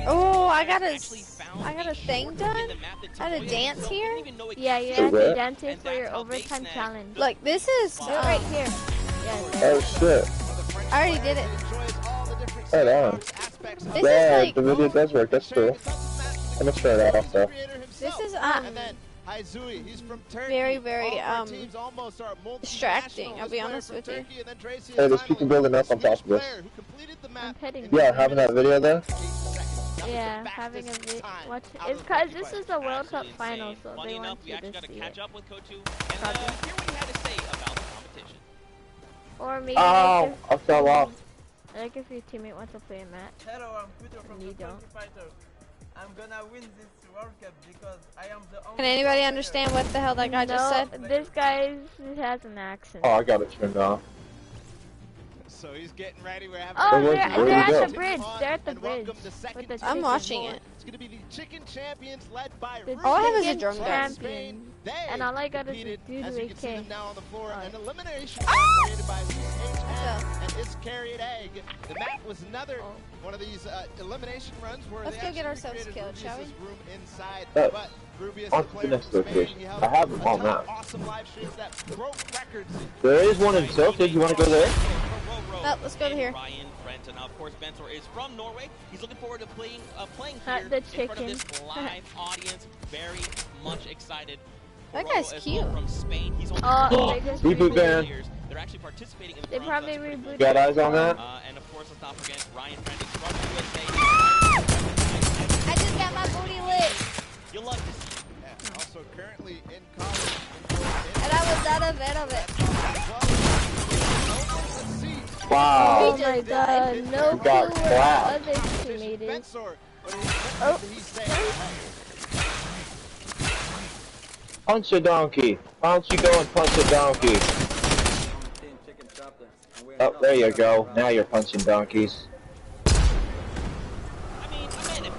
Oh, I got a thing done? I had a dance here? Yeah, you have to dance here for your overtime challenge. Like, this is... Do it right here. Oh, shit. I already did it. Right on. This Yeah, is like... the video does work. That's cool. I'm gonna try that off, though. This is, very, very, distracting, I'll be honest with you. Hey, there's people building up on top of this. I'm petting. Yeah, having that video there? Yeah, having a video. Watch it. It's because this is the World Cup final, so they want you to see it. Or maybe I fell off. like if your teammate wants to play a match. Hello, I'm Peter from You the don't. Fighter. I'm gonna win this World Cup because I am the only... Can anybody understand what the hell that guy just said? This guy has an accent. Oh, I got it turned off. So he's getting ready. We're having they're at the bridge. They're at the bridge. I'm watching it. It's gonna be the chicken champions led by all I have is a drum gun. Champion. And all I got is a dude with AK. Now on the floor, an elimination created by Vtx-Aimbot and his carried egg. The map was another one of these elimination runs where let's go get ourselves killed, shall we? Room inside, but on to the next location. I have them all now. Awesome live streams that broke records. There is one in Tilted. You want to go there? Oh, let's go to here. Ryan, Brent, and of course Bensor is from Norway. He's looking forward to playing here the in front of this live audience. Very much excited. That guy's cute. From Spain. He's only Reboot ban. They're actually participating in They probably rebooted. Got eyes on that? And of course, let's not forget Ryan Brandon from USA. I just got my booty lit. You'll love to see. Yeah, also currently in college. And I was out of it. Wow. Oh my god, no clue where the other teammate is. Oh. Punch a donkey. Why don't you go and punch a donkey? Oh, there you go. Now you're punching donkeys.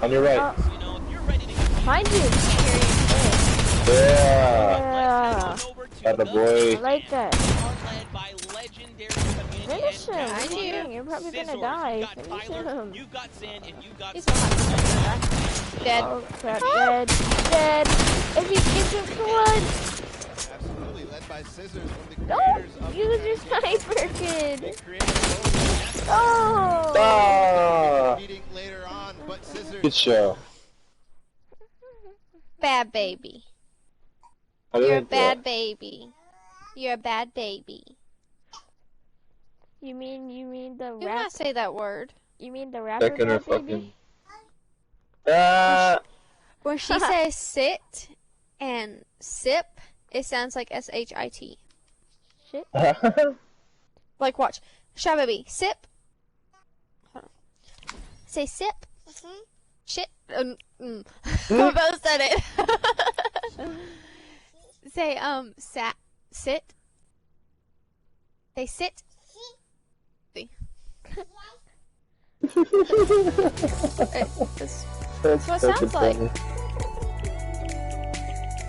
On your right. Mind you. Yeah. Atta boy. I like that. Finish him. You're probably gonna die. Finish him. He's dead. Oh crap, dead. If he gets him, come on. Absolutely, led by Scissors, one of the Don't creators of use your sniper, kid. Later on, but Scissors. Good show. Bad baby. You're a bad baby. You're a bad baby. You mean the Do rap? not say that word. You mean the rapper bad baby? When she says sit and sip, it sounds like S-H-I-T. Shit. Like, watch. Shy baby, sip. Hold on. Say sip. Shit. We both said it. Say, sit. Say sit. That's what it sounds like.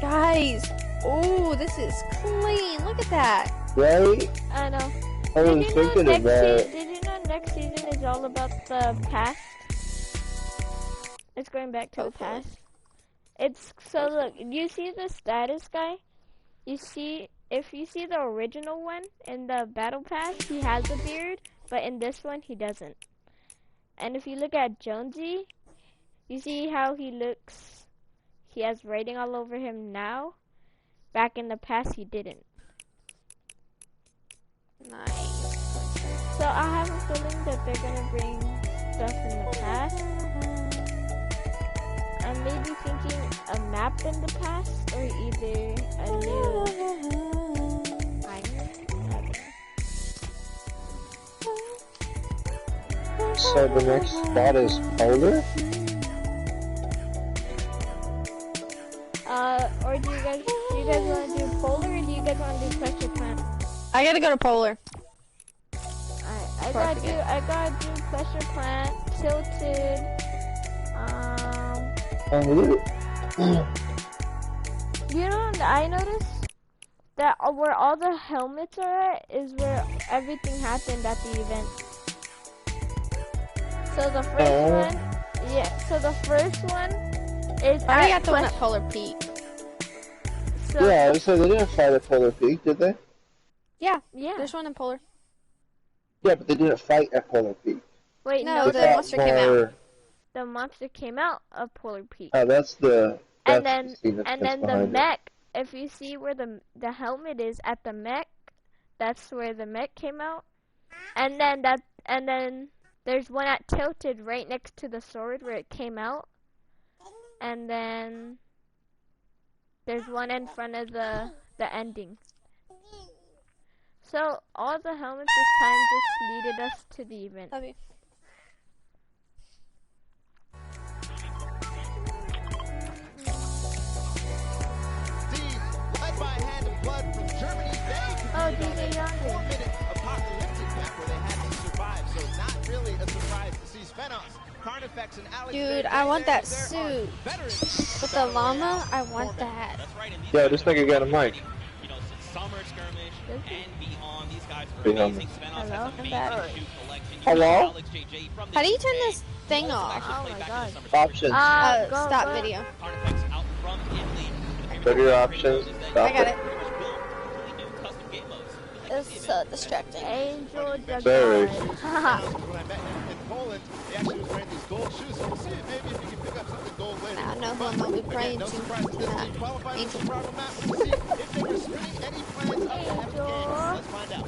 Guys, oh, this is clean. Look at that. Right? I know. I was thinking of that. Did you know next season is all about the past? It's going back to the past. It's so look. You see the status guy? If you see the original one in the battle pass, he has a beard, but in this one he doesn't. And if you look at Jonesy, you see how he looks. He has writing all over him now. Back in the past, he didn't. Nice. So I have a feeling that they're gonna bring stuff in the past. I'm maybe thinking a map in the past, or either a new island. I don't know. So the next spot is Polar? Or do you guys want to do Polar, or do you guys want to do Pressure Plant? I gotta go to Polar. Alright, I gotta do Pressure Plant, Tilted, you know what I noticed? That where all the helmets are at is where everything happened at the event. So the first one, Yeah, so the first one is I already at got the one at Polar Peak. So, Yeah, so they didn't fight at Polar Peak, did they? Yeah, yeah. there's one in Polar. Yeah, but they didn't fight at Polar Peak. Wait, No, no, the They monster fought came out. more- the monster came out of Polar Peak. Oh, that's the and the scene that's then the behind it. mech, if you see where the helmet is at the mech, that's where the mech came out. And then there's one at Tilted right next to the sword where it came out. And then there's one in front of the ending. So all the helmets this time just leaded us to the event. Love you. Team led by Hand of Blood from Germany. They Oh, completed DJ on a Youngin. 4-minute apocalyptic map where they had to survive. So not really a surprise to see Svenos, Carnifex, and Alex. Dude, I want that suit. With the llama, I want that. That's right. And these Yeah, guys this are nigga got a mic. You know, since Summer Skirmish and beyond, these guys are Beyond. amazing. Svenos Hello? has I'm amazing back. shoe collection. You Hello? got Alex JJ from How do you the turn UK. this thing You also off? actually Oh played my back in God. the Summer Skirmish. Options. Go, Stop go. video. Carnifex out from Italy. Go to your options. Stop I got it. it. Custom game modes. It's so distracting. Angel Very. Juggernaut. When I met him in Poland, he actually was wearing these gold shoes. So we'll see maybe if you can pick up something gold later. I know who I'm gonna be Again, praying no to. surprise that this team qualified for Angel. survival map. We'll see if they were spinning any plans up ahead of the game. Angel. Let's find out.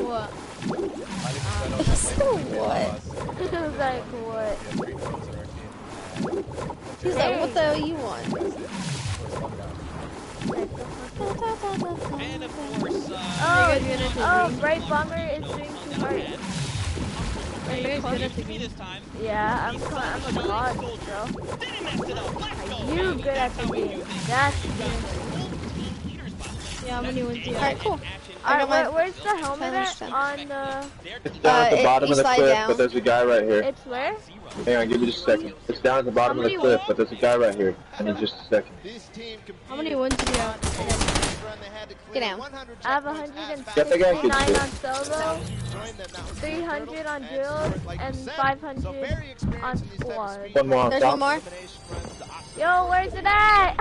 What? So what? He was like, what? He's like, what the hell you want? And of course, Oh, Bright Bomber is doing too hard. this time. Yeah, I'm a god, bro. Didn't mess it up. Let's go. You good at the game. That's good. Yeah, how many wins do you have? Alright, cool. Alright, where's the helmet Finished at? them. On the... It's down at the bottom you of the slide cliff, down. but there's a guy right here. It's where? Hang on, give me just a second. It's down at the bottom of the many cliff, wins? but there's a guy right here. I need just a second. This team How many wins do you have? Get down. I have Get the guy, 169 keep on solo, 300 on drills, and 500 on squad. One more on There's top. one more. Yo, where's it at?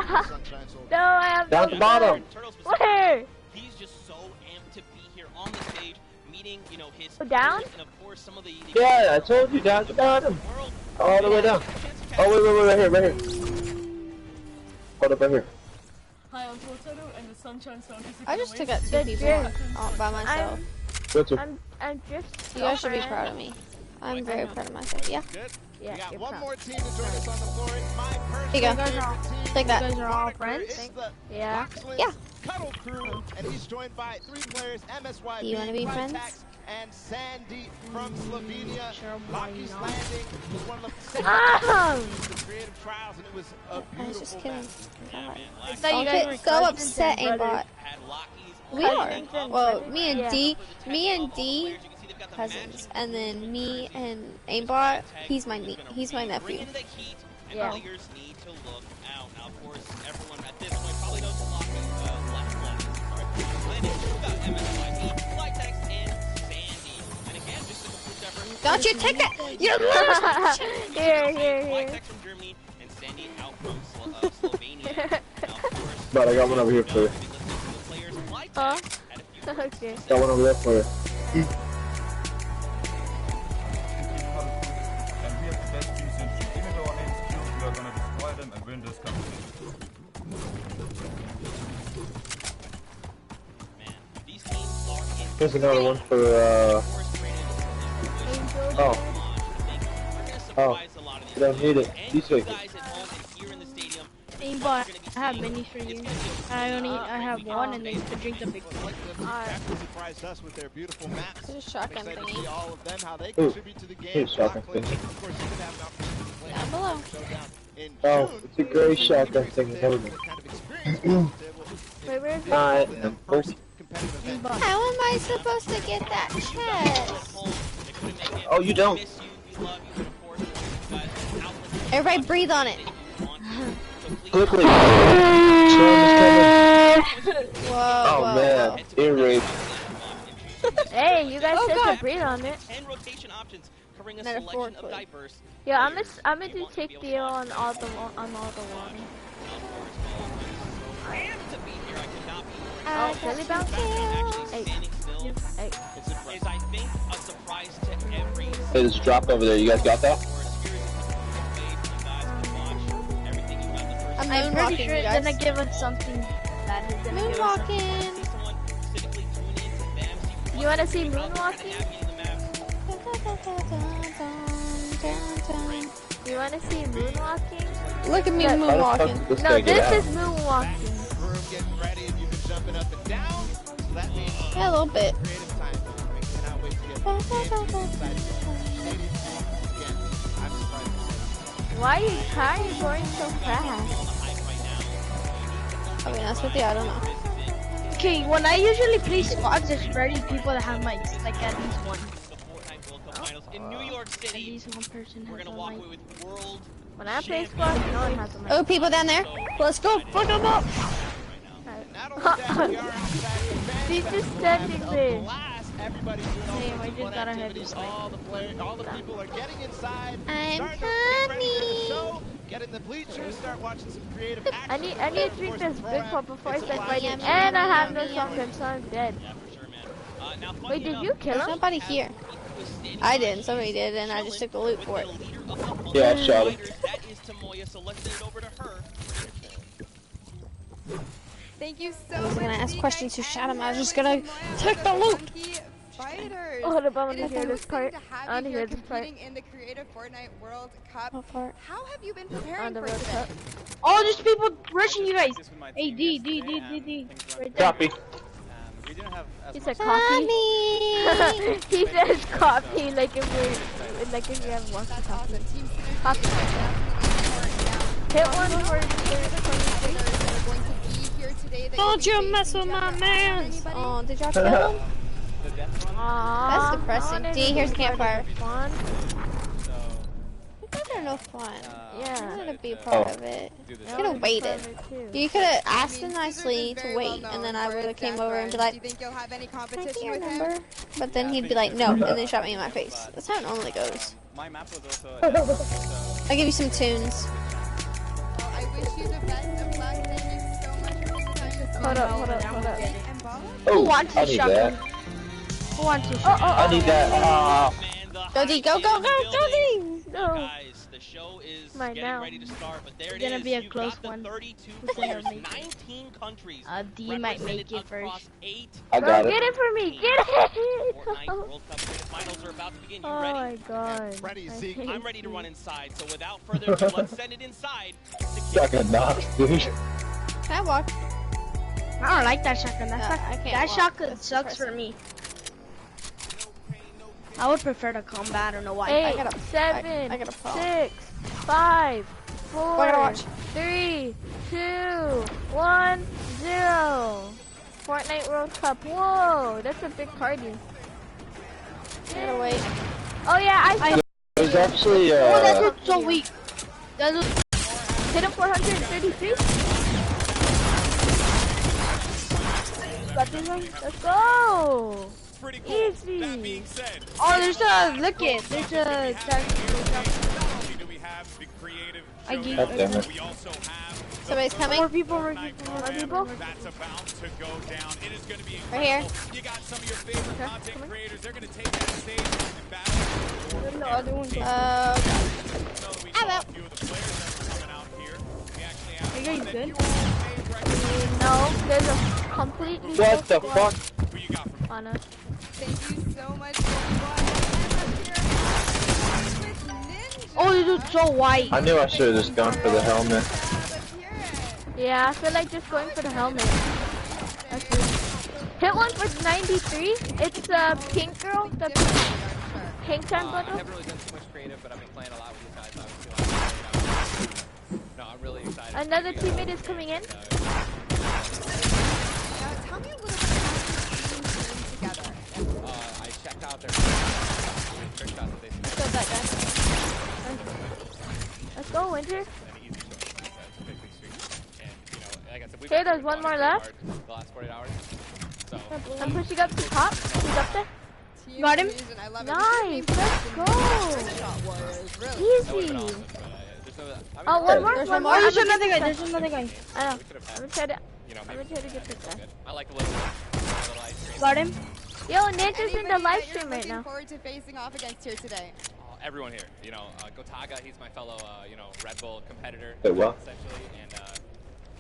No, I have Down no at the bottom. Where? He's just so amped to be here on the stage, meeting, you know, his Down? peers and of course some of the Yeah, I told you, down at the bottom. world. All the way down. Oh, wait, right here. Hold up right here. Hi, I'm Tortado, and the sunshine sound is I just took out two The people gym. all by myself. What's up? I'm just. You guys should be proud of me. I'm very proud of myself. Yeah. Good. Yeah, We got you're one proud. more team to join us on the floor. It's my Here you go. personal favorite team. Take that. You guys are all Moniker friends? is the Yeah. Boxless Yeah. Cuddle Crew, and he's joined by 3 players: MSYB, Do you wanna be friends? Vtx, and Sandy from Slovenia. Rocky's Landing was one of the Ah! creative trials, and it was a I was beautiful just kidding. map. God. I thought you Don't guys were get so cousins upset, and brothers. Aimbot. Had Lockheed's We are. Cousins and Well, brothers. me and Yeah. D, cousins, and then me and Aimbot. He's my nephew. Bring in the heat, and Yeah. players need to look out. Now, of course, everyone at this point probably knows Lockheed's Landing. We've got MSYB, Vtx, and Sandy. And again, just a complete effort. Don't you take that! You're Here. Vtx from Germany and Sandy out from Slovenia. Now, of course, But I got one over here for you. we'll be listening to the players. Vtx Huh? had a few Okay. Got one over there for you. And we have the best team since even though our names killed, we are gonna destroy them and win this competition. man. These teams are in Here's another one for, oh, you don't need it. You take it. Aimbot, I have minis for you. I have one, and then you can drink the big one. Exactly surprised us with their beautiful maps. There's a shotgun Excited to thingy. see all of them, how they Ooh. contribute to the game. Here's shotgun Rockland, thingy. of course, you could have an opportunity to play Down below. showdown in Oh, June. it's a gray shotgun thing. Never mind. Kind of experience was able Wait, where's it? Alright, in then. that first competitive event. How am I supposed to get that chest? Oh, you don't. Everybody breathe on it. Quickly. Storm is coming. Whoa, Oh, whoa, man. Ear rape. Hey, Hey, you guys said to breathe on it. 10 rotation options covering a Not a selection of forefoot. diverse. Yeah, I'm gonna do take deal on all the water. And to be here, I cannot be. Oh, really bounce? Actually Hey. standing still Hey. is, I think, a surprise to every. Hey, there's a drop over there. You guys got that? I'm I'm pretty moonwalking, sure you it's guys. gonna give us something that is gonna give us something. Moonwalking. You wanna see moonwalking? You wanna see moonwalking? Look at me Look. How the fuck moonwalking. did this No, guy get this out? is moonwalking. Room getting ready, and you've been jumping up and down. So that means Yeah, a little bit. creative time. I cannot wait to get inside the stadium. Again, I'm surprised. Why are you going so fast? I'll be honest with you, I don't know. Okay, when I usually play squads, there's very people that have mics, like at least one. In New York At City, least one person we're has a gonna walk mic. away with world. When I play squad, no one has a mic. Oh, people down there. Let's go. Fuck them up. Not only that, we are outside the fans, He's but just we'll have standing a there. blast. Everybody's doing all Damn, sorts I of just fun gotta have activities. this mic. All the people are getting inside, I'm starting to get ready for the coming. show, get in the bleachers, start watching some creative action. I need to drink this big cup before I It's a start blast. fighting. And I have no shotgun, so I'm dead. Yeah, for sure, man. Now, funny Wait, did enough, you kill There's him? nobody here. I didn't. Somebody did, and I just took the loot for it. Yeah, I shot him. That is Tamoya, so let's send it over to her. Thank you so I wasn't gonna much, ask Zeke. questions to shout him. I was am just here gonna with Tamoya take with the loot. Funky Fighters. Oh, hold up, I want It to is hear this so part. exciting to I have want to you hear here this part. competing in the Creative Fortnite World Cup. Go for it. How have you been On preparing the for World today? Cup. Oh, there's people rushing you guys. Hey, D. Right there. Copy. He said coffee. Mommy. He says coffee like if we have one That's coffee. awesome. Team Synergy Coffee. is definitely Hit one for fighters that are going to be here today that Don't you'll you be mess facing. with Do you my have an eye on mans. anybody? Oh, did y'all kill him? Aww, That's depressing. D, here's a campfire. Fun. You guys are no fun. Yeah. You wanted to be a part of it. You could have waited. You could have asked him nicely to wait, and then I would have came over and be like, do you think you'll have any "I competition can't with him? remember." But then he'd be like, "No," and then shot me in my face. That's how it normally goes. My map was also I'll give you some tunes. Well, I wish you the best of luck. Thank you so much for your time. Hold up. And Bala? Oh, Who wants I this need shotgun? that. Who wants this I shotgun? need that. Go D, go, go, go, go D! No. Guys, the show is Mine getting now. ready to start, but there It's it gonna is. be a You've close got the one. 32 Who's gonna players, make it? 19 countries. D might make represented it first. across 8 I Bro, got get it. it for me. Get it. Fortnite World Cup finals are about to begin. You Oh ready? my god. Ready, I Zeke. hate I'm ready to you. run inside, so without further ado, let's send it inside. Fucking knock, dude. Can I walk? I don't like that shotgun. I can't That walk. shotgun That's sucks for depressing. me. I would prefer to combat. I don't know why. 8, gotta- 7, I gotta fall. 6, 5, 4, I gotta watch. 3, 2, 1, 0. Fortnite World Cup. Whoa, that's a big party. I gotta wait. Oh yeah, I There's actually, Oh, that looks so weak. That looks. hit him 433. Got this one. Let's go. pretty cool. Easy. That being said, Oh, there's a. Look it. There's a. do we have the creative I showdown? gave- God damn it. We also have Somebody's coming. More people. More people. that's about to go down. It is going to be Right here. incredible. You got some of your favorite Okay, content come on. creators. They're going to take that stage and battle. The other one. Know that we I'm saw out. a few of the players that are coming out here. We actually have Are you guys one that good? you all may recognize. No, there's a completely What the full fuck? Who you got from on us. Thank you so much for watching. Oh, this looks so white. I knew I should have just gone for the helmet. Yeah, I feel like just going for the helmet. That's good. Hit one for 93. It's the pink girl, the pink time I bundle. haven't really done too much creative, but I've been playing a lot with you guys. Obviously, no, I'm really excited. Another teammate is coming in. Now, tell me a little bit about your team together. I checked out their trick shots that they Killed that guy. Let's go, Winter. like I said, Okay, there's one more left. The last 48 hours. So, I'm pushing up to top. He's up there. team Got him? reason. I love it. Nice, let's go. Shot warriors, really. Easy. Oh, one more, There's one one more. more. There's another guy. There's another guy. I know. I'm gonna try to get this guy. I like a little ice cream. Got him. Yo, Ninja's in the Anybody live that you're stream right looking now. forward to facing off against here today? Everyone here, you know, Gotaga, he's my fellow, you know, Red Bull competitor, Hey, what? essentially, and,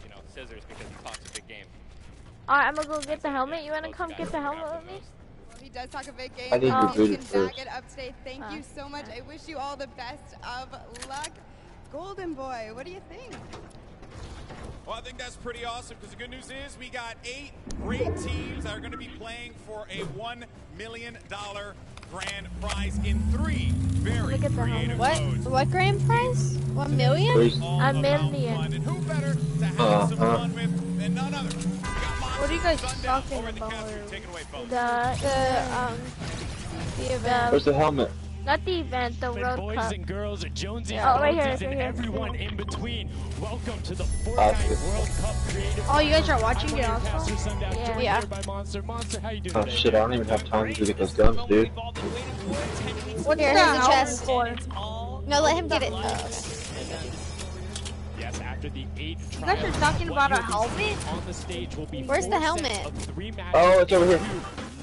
you know, Scissors because he talks a big game. Alright, I'm gonna go get the helmet. You wanna come get the helmet with me? Well, he does talk a big game. I need so to you boot can it back first. it up today. Thank you so much. I wish you all the best of luck. Golden Boy, what do you think? Well, I think that's pretty awesome because the good news is we got 8 great teams that are going to be playing for a $1 million grand prize in 3 very creative modes. What grand prize? 1 million? A million. And who better to have some fun with than none other? What are you guys talking about? Take it away, folks. The event. Where's the helmet? Not the event, the World boys Cup. and girls, Jonesy Oh, right here, and right here. everyone in between. Welcome to the Fortnite World Cup Creative. Oh, you guys are watching it also? Pastor Sundown, joined Yeah. here by Monster. Monster, how you doing Oh today? shit, I don't even have time to get those guns, dude. What's Here, the here's the helmet chest. for? No, let him get it. Oh, okay. Yes, after the 8 You guys are talking about a helmet? on the stage will be Where's the 4 sets helmet? of 3 matches. Oh, it's over here.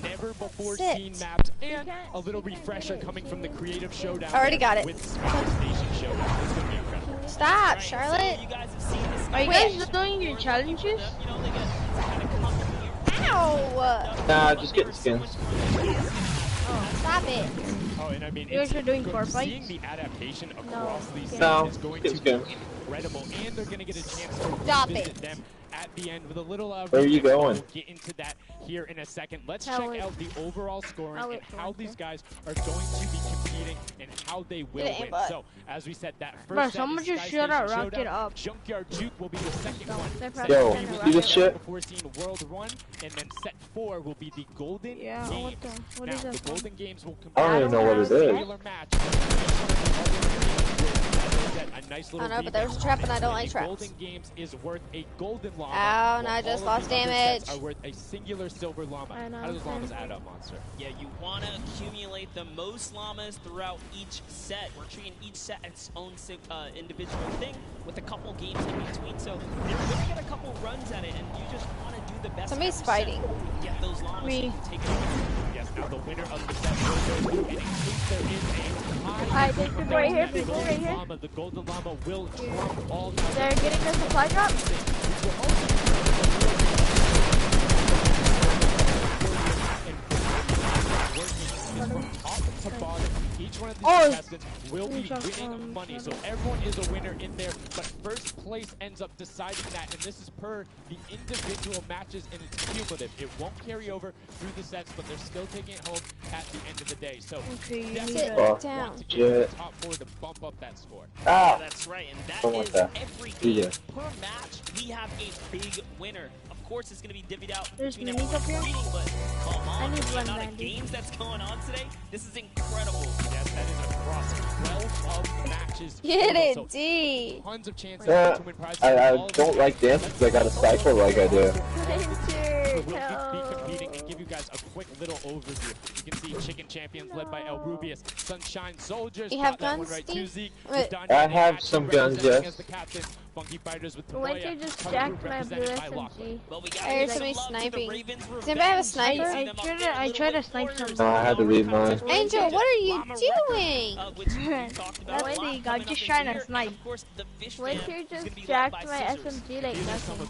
Never before Sit. seen maps and a little refresher coming from the Creative Showdown. Already got it. With Smash Station Showdown. It's gonna be incredible. Stop, Charlotte. Are you guys doing your challenges? Ow! Nah, just getting skins. Stop it. Oh, and I mean, You guys are doing core seeing fights? the adaptation across these sets No, is going it's to be good. incredible, and they're going to get a chance to Stop visit it. them at the end with a little. Where are you going? We'll get into that here in a second. Let's I'll check wait. out the overall scoring I'll and wait for how one these thing. guys are going to be competing and how they will Get it, win. Aimbot. So, as we said, that first Bro, set someone is just Sky shoot out Station Rocket Showdown. up. Junkyard Juke will be the second one. They're Set Yo, probably you gonna see this rock shit? Before seeing World Run, and then set 4 will be the Golden Yeah, Games. what Now, is that the from? Golden Games will I don't even know what it is. regular match. A nice little I know, but there's a trap and I don't like the traps. Golden Games is worth a golden llama. Ow, and while I just all of lost the other damage. sets are worth a singular silver llama. I know, How do those llamas same. add up, Monster? Yeah, you want to accumulate the most llamas throughout each set. We're treating each set as its own individual thing with a couple games in between. So you're going to get a couple runs at it, and you just want to do the best. Somebody's every set fighting. to get those llamas so Me. you can take it over. Yes, now the winner of the set will go to, and in case there is a high Alright, there's people right here, that people golden right here. llama, the golden llama will trump all the They're getting the supply drop. Each one of these Oh, contestants will be winning money, so everyone is a winner in there, but first place ends up deciding that, and this is per the individual matches, and it's cumulative. It won't carry over through the sets, but they're still taking it home at the end of the day. So Okay, you need definitely to- Oh, down. want to get the shit. top 4 to bump up that score. Ah! That's right, and that Don't want is that. every Yeah. game. Per match, we have a big winner. Of course, it's going to be divvied out There's between minis everyone up here? competing, but come on, need with the one amount of Randy. games that's going on today, this is incredible. Yes, that is across 12 of matches. Get total, it, so D. tons of chances Yeah, to win prizes. I All of don't these like dance because I got a cycle like I do. We'll be competing and give you guys a quick little overview. You can see Chicken Champions led by El Rubius, Sunshine Soldiers. You have got that one guns, right Steve? too, Zeke. Wait. Vidania I have Hatch some guns, representing yes. as the captain. Funky Fighters with Winter Tomoya. just Tucker jacked my blue represented by Lachlan. SMG. Well, we I got heard some somebody love to the sniping. Ravens. Does anybody have a sniper? I tried to snipe some. No, I had to leave mine. Angel, what are you doing? Wendy, I'm just trying to snipe. Winter just jacked my SMG like nothing.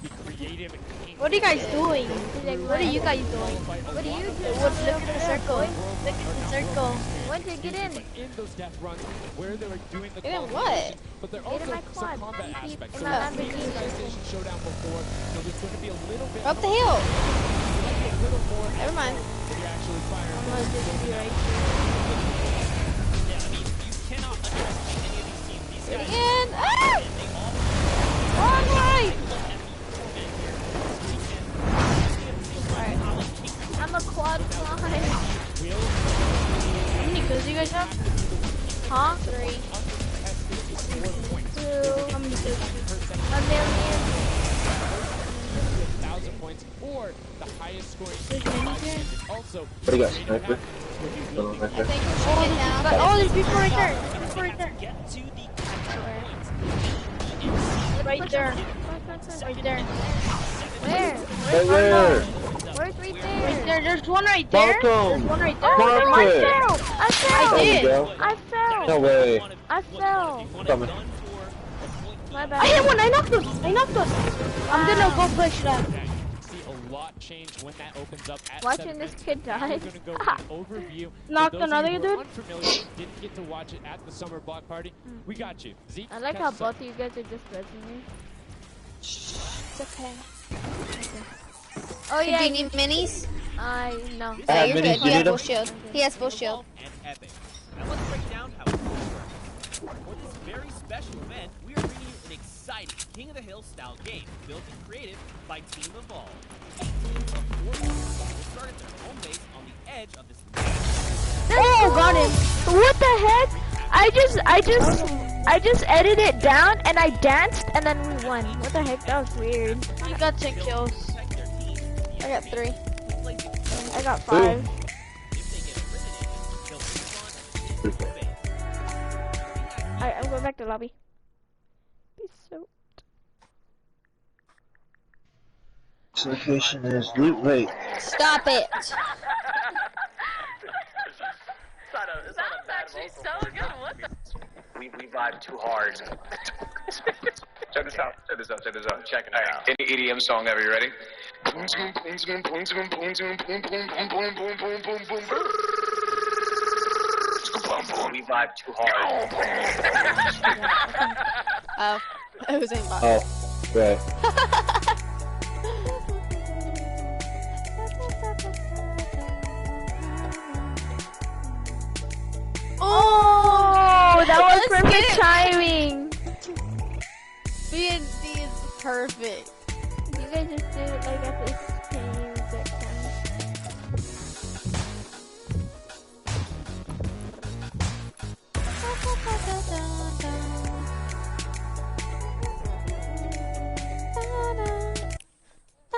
What are you guys doing? He's like, What are you guys doing? What do you do? Look at the circle. Look at the circle. Winter, get in. In those death runs where they were doing the Get in qualification, what? but they're Get in also my some quad. combat In aspects. my So Lamborghini. we've seen the PlayStation Showdown before, so there's going to be a little bit Up the more- hill. a little more Never mind. when you're actually firing. I'm gonna just be right Yeah, I mean, you cannot underestimate any of these teams. These guys, Again. Ah! they all Wrong way. I'm a quad fly. How many kills do you guys have? Huh? 3. 2. How many kills? 1,000,000. 1,000 points or the highest scoring There's team many by here. season. Also, What do you got, sniper? Right there. Oh, there's people right there. People right there. Get to the capture points. Right there. Right there. Where? Where? Where's right there? Right there. There's one right there. There's one right there. Mark I it. fell. I fell. There we go. I fell. No way. I fell. Coming. My bad. I hit one. I knocked us. I knocked us. I'm gonna go push that. See a lot change when that opens up at Watching this kid die. We're gonna go with an overview. Knocked For those another of you who are dude? unfamiliar, didn't get to watch it at the summer block party. We got you. Zeke, I like catch how us both up. of you guys are just judging me. It's okay. Oh Do yeah. you need minis? No. I No, have you're minis. good. You He has need full them? shield. He has full shield. And epic. Now let's break down how it works. For this very special event, we are bringing you an exciting King of the Hill style game built and created by Team Evolve. A team of 4 players will start at their home base on the edge of this Oh, got him. What the heck? I just edited it down and I danced and then we won. What the heck? That was weird. You got 10 kills. I got 3. I got 5. Alright, I'm going back to lobby. Peace out. Location is loot rate. Stop it. We vibe too hard. Check this out. Check this out. Check this out. Check it out. Any EDM song ever? You ready? We vibe too hard. Oh, it was aimbot. Oh, right. Oh, that was Let's perfect get it. timing. BNC is perfect. You guys just did it like at the same exact time.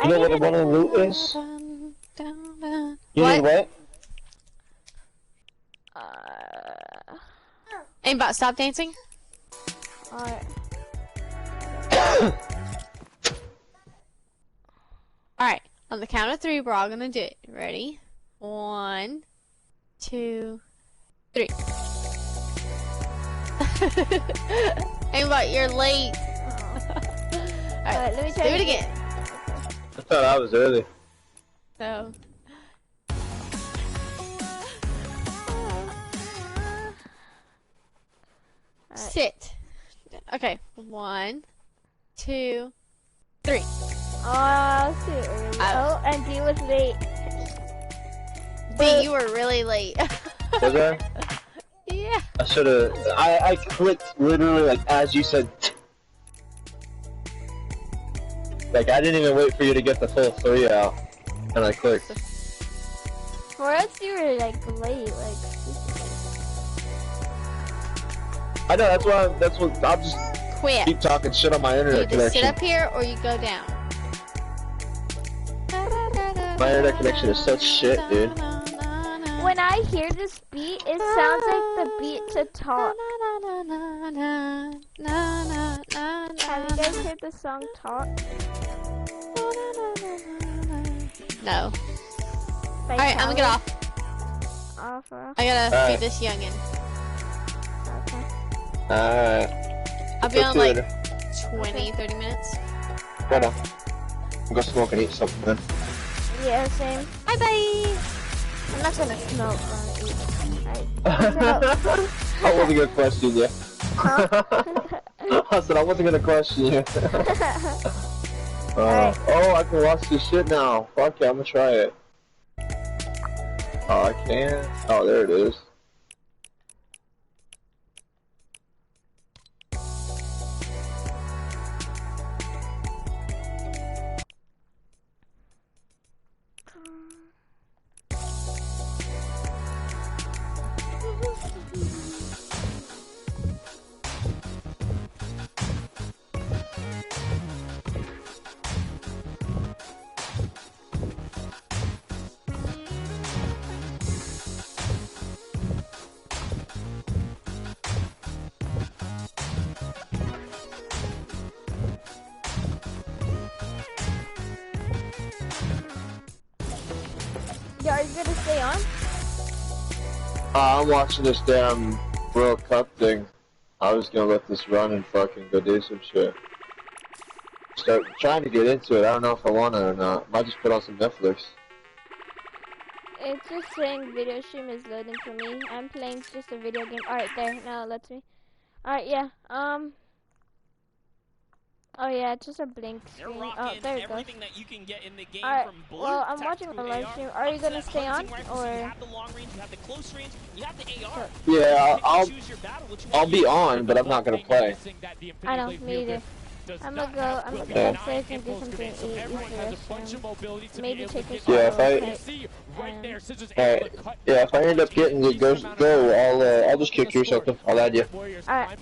You know what the one on loot is? You What? need what? Aimbot, stop dancing. Alright. Alright, on the count of 3, we're all gonna do it. Ready? 1, 2, 3. Aimbot, you're late. Alright, let me do try it again. I thought I was early. So. Sit. Okay, 1, 2, 3. Oh, I was too early. Oh, and D was late. B, you were really late. Was I? Yeah. I should've. I clicked literally like as you said. Like I didn't even wait for you to get the full 3 out, and I clicked. For us, you were like late, like. I know that's why. That's what I'll just Quit. keep talking shit on my You internet either sit connection. up here or you go down. My internet connection is such shit, dude. When I hear this beat, it sounds like the beat to Talk. Have you guys heard the song Talk? No. By Alright, I'm gonna get Khaled? off. Off. I gotta Alright. feed this youngin. Alright. I'll be on like 20, 30 minutes. Right on. Go smoke and eat something then. Yeah, same. Bye bye. I'm not gonna smoke or eat. Alright. I wasn't gonna question you. I said I wasn't gonna question you. Oh, I can watch this shit now. Fuck yeah, I'm gonna try it. Oh, I can? Oh, there it is. you gonna stay on? I'm watching this damn World Cup thing. I was gonna let this run and fucking go do some shit. Start trying to get into it. I don't know if I want to or not. Might just put on some Netflix. It's just saying video stream is loading for me. I'm playing just a video game. Alright, there. Now it lets me. Alright, yeah. Oh yeah, it's just a blink screen. Oh, there it goes. That you can get in the game Alright, from Blue, well, I'm watching a live stream. Are you gonna stay on, or? You have the long range, you have the close range, you have the AR. Yeah, I'll be on, but I'm not gonna play. I know, me either. I'm gonna go downstairs and do something to eat first. Maybe take a shower. If I end up getting the go, I'll just kick you or something. I'll add you. Alright.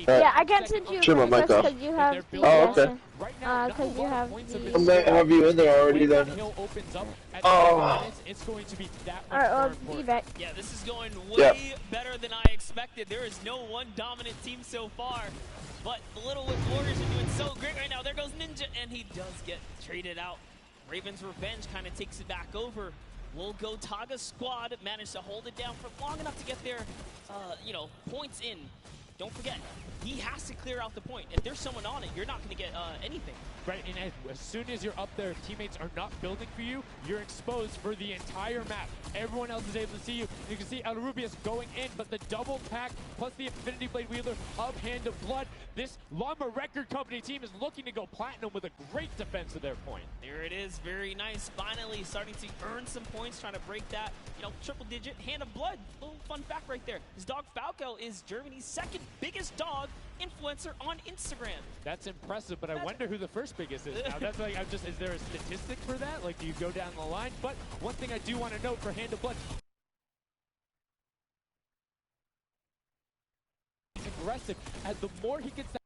Yeah, I can't send you a request because you have the. Oh, okay. Because you have the. Have you in there already then? Oh. Alright, well, be back. Yeah, this is going way better than I expected. There is no one dominant team so far. But the Little Whip Warriors are doing so great right now. There goes Ninja, and he does get traded out. Raven's Revenge kind of takes it back over. Will Go Taga squad manage to hold it down for long enough to get their, points in. Don't forget, he has to clear out the point. If there's someone on it, you're not going to get anything. Right, and as soon as you're up there, teammates are not building for you, you're exposed for the entire map. Everyone else is able to see you. You can see El Rubius going in, but the double pack plus the Infinity Blade wielder of Hand of Blood. This Llama Record Company team is looking to go platinum with a great defense of their point. There it is, very nice. Finally starting to earn some points, trying to break that, triple digit Hand of Blood. Little fun fact right there. His dog Falco is Germany's second biggest dog influencer on Instagram. That's impressive, but I wonder who the first biggest is now. That's like, is there a statistic for that? Like, do you go down the line? But one thing I do want to note for Hand of Blood, he's aggressive, and the more he gets that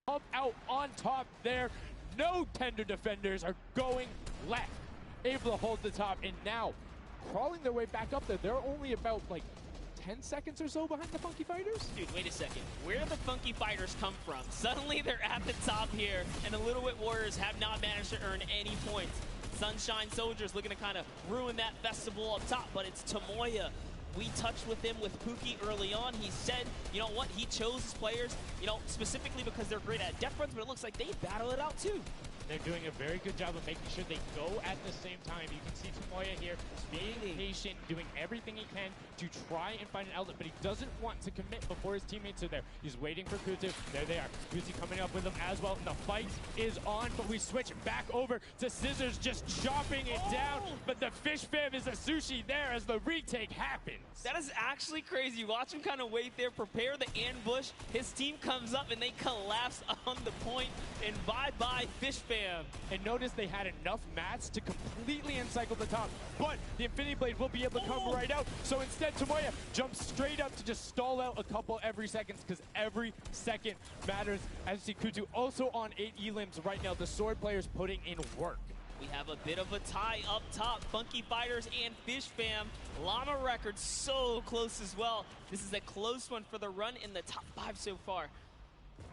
come out on top there, no tender defenders are going left. Able to hold the top, and now crawling their way back up there. They're only about like 10 seconds or so behind the Funky Fighters? Dude, wait a second. Where did the Funky Fighters come from? Suddenly they're at the top here, and the Little Whip Warriors have not managed to earn any points. Sunshine Soldiers looking to kind of ruin that festival up top, but it's Tomoya. We touched with him with Pookie early on. He said, you know what, he chose his players, specifically because they're great at depth runs, but it looks like they battle it out too. They're doing a very good job of making sure they go at the same time. You can see Tomoya here being patient, doing everything he can to try and find an outlet, but he doesn't want to commit before his teammates are there. He's waiting for Kutu. There they are. Kutu coming up with him as well. And the fight is on, but we switch back over to Scissors just chopping it down. But the fish fam is a sushi there as the retake happens. That is actually crazy. Watch him kind of wait there, prepare the ambush. His team comes up and they collapse on the point. And bye-bye fish fam. And notice they had enough mats to completely encircle the top, but the Infinity Blade will be able to come right out. So instead, Tomoya jumps straight up to just stall out a couple every second, because every second matters. As you see Kutu also on 8 elims right now, the sword players putting in work. We have a bit of a tie up top. Funky Fighters and Fish Fam. Llama Records so close as well. This is a close one for the run in the top 5 so far.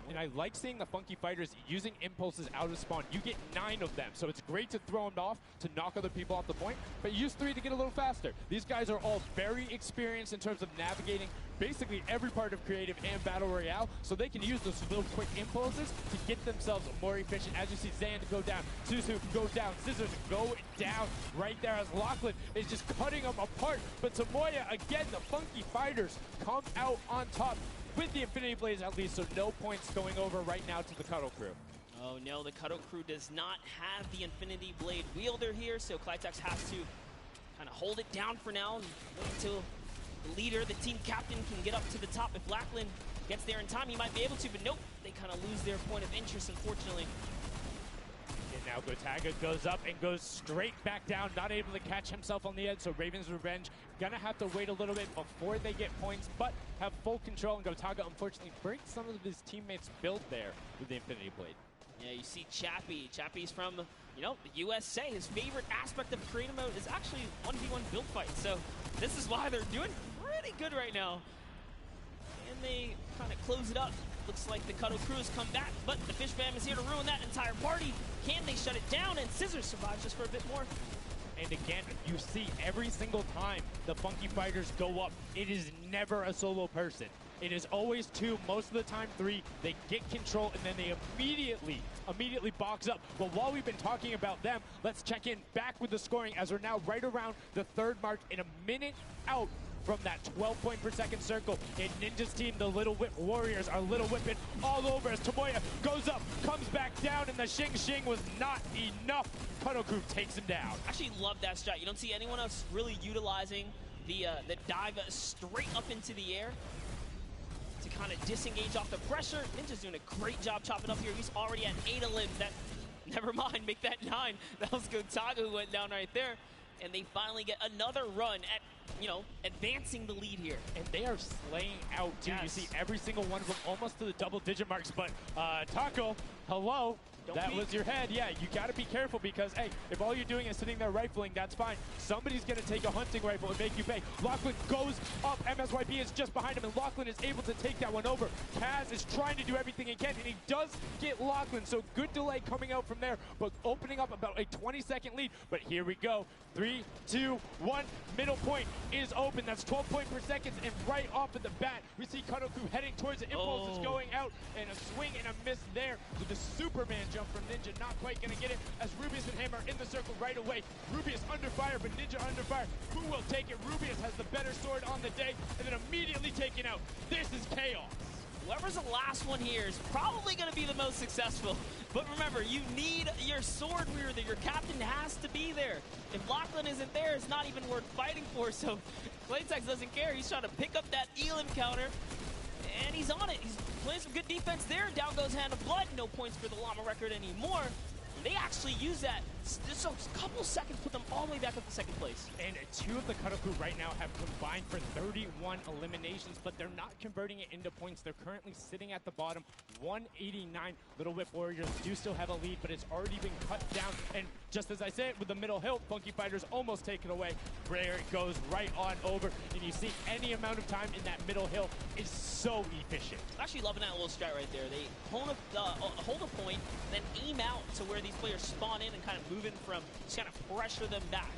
And I like seeing the Funky Fighters using impulses out of spawn. You get 9 of them, so it's great to throw them off to knock other people off the point, but use 3 to get a little faster. These guys are all very experienced in terms of navigating basically every part of creative and battle royale, so they can use those little quick impulses to get themselves more efficient. As you see Zan go down, Suzu go down, Scissors go down right there as Lachlan is just cutting them apart. But Tomoya, again, the Funky Fighters come out on top with the Infinity Blades at least, so no points going over right now to the Cuddle Crew. Oh no, the Cuddle Crew does not have the Infinity Blade wielder here, so Clitex has to kind of hold it down for now and wait until the leader, the team captain, can get up to the top. If Lachlan gets there in time, he might be able to, but nope, they kind of lose their point of interest, unfortunately. And now Gotaga goes up and goes straight back down, not able to catch himself on the edge, so Raven's Revenge gonna have to wait a little bit before they get points, but have full control, and Gotaga unfortunately breaks some of his teammates' build there with the Infinity Blade. Yeah, you see Chappie. Chappie's from, the USA. His favorite aspect of creative mode is actually 1v1 build fights, so this is why they're doing pretty good right now. And they kind of close it up Looks like the Cuddle Crew has come back, but the Fish Fam is here to ruin that entire party. Can they shut it down? And Scissors survives just for a bit more. And again, you see every single time the Funky Fighters go up, it is never a solo person. It is always two, most of the time three. They get control and then they immediately box up. But while we've been talking about them, let's check in back with the scoring as we're now right around the third mark in a minute out from that 12 point per second circle. And Ninja's team, the Little Whip Warriors, are Little Whipping all over as Tomoya goes up, comes back down, and the Shing was not enough. Cuddle Crew takes him down. Actually love that strat. You don't see anyone else really utilizing the dive straight up into the air to kind of disengage off the pressure. Ninja's doing a great job chopping up here. He's already at 8 limbs. That, never mind, make that 9. That was Gotaga who went down right there. And they finally get another run at, you know, advancing the lead here. And they are slaying out, too. Yes. You see every single one of them almost to the double-digit marks. But Taco, hello. That was your head. Yeah, you got to be careful because, hey, if all you're doing is sitting there rifling, that's fine. Somebody's going to take a hunting rifle and make you pay. Lachlan goes up. MSYP is just behind him, and Lachlan is able to take that one over. Kaz is trying to do everything he can, and he does get Lachlan. So good delay coming out from there, but opening up about a 20-second lead. But here we go. 3, 2, 1. Middle point is open. That's 12 point per second, and right off of the bat, we see Cuddle Crew heading towards it. Impulse is going out, and a swing and a miss there with the Superman jump from Ninja. Not quite going to get it as Rubius and Hammer in the circle right away. Rubius under fire, but Ninja under fire. Who will take it? Rubius has the better sword on the day, and then immediately taken out. This is chaos. Whoever's the last one here is probably going to be the most successful. But remember, you need your sword wielder. Your captain has to be there. If Lachlan isn't there, it's not even worth fighting for. So Claytex doesn't care. He's trying to pick up that Elim counter. And he's on it. He's playing some good defense there. Down goes Hand of Blood. No points for the Llama record anymore. They actually use that. Just a couple seconds, put them all the way back up to second place. And 2 of the Cuddle Crew right now have combined for 31 eliminations, but they're not converting it into points. They're currently sitting at the bottom, 189. Little Whip Warriors do still have a lead, but it's already been cut down. And just as I said, with the middle hill, Funky Fighters almost take it away. There it goes right on over, and you see any amount of time in that middle hill is so efficient. I'm actually loving that little strat right there. They hold a point, then aim out to where these players spawn in and kind of move in from, just kind of pressure them back.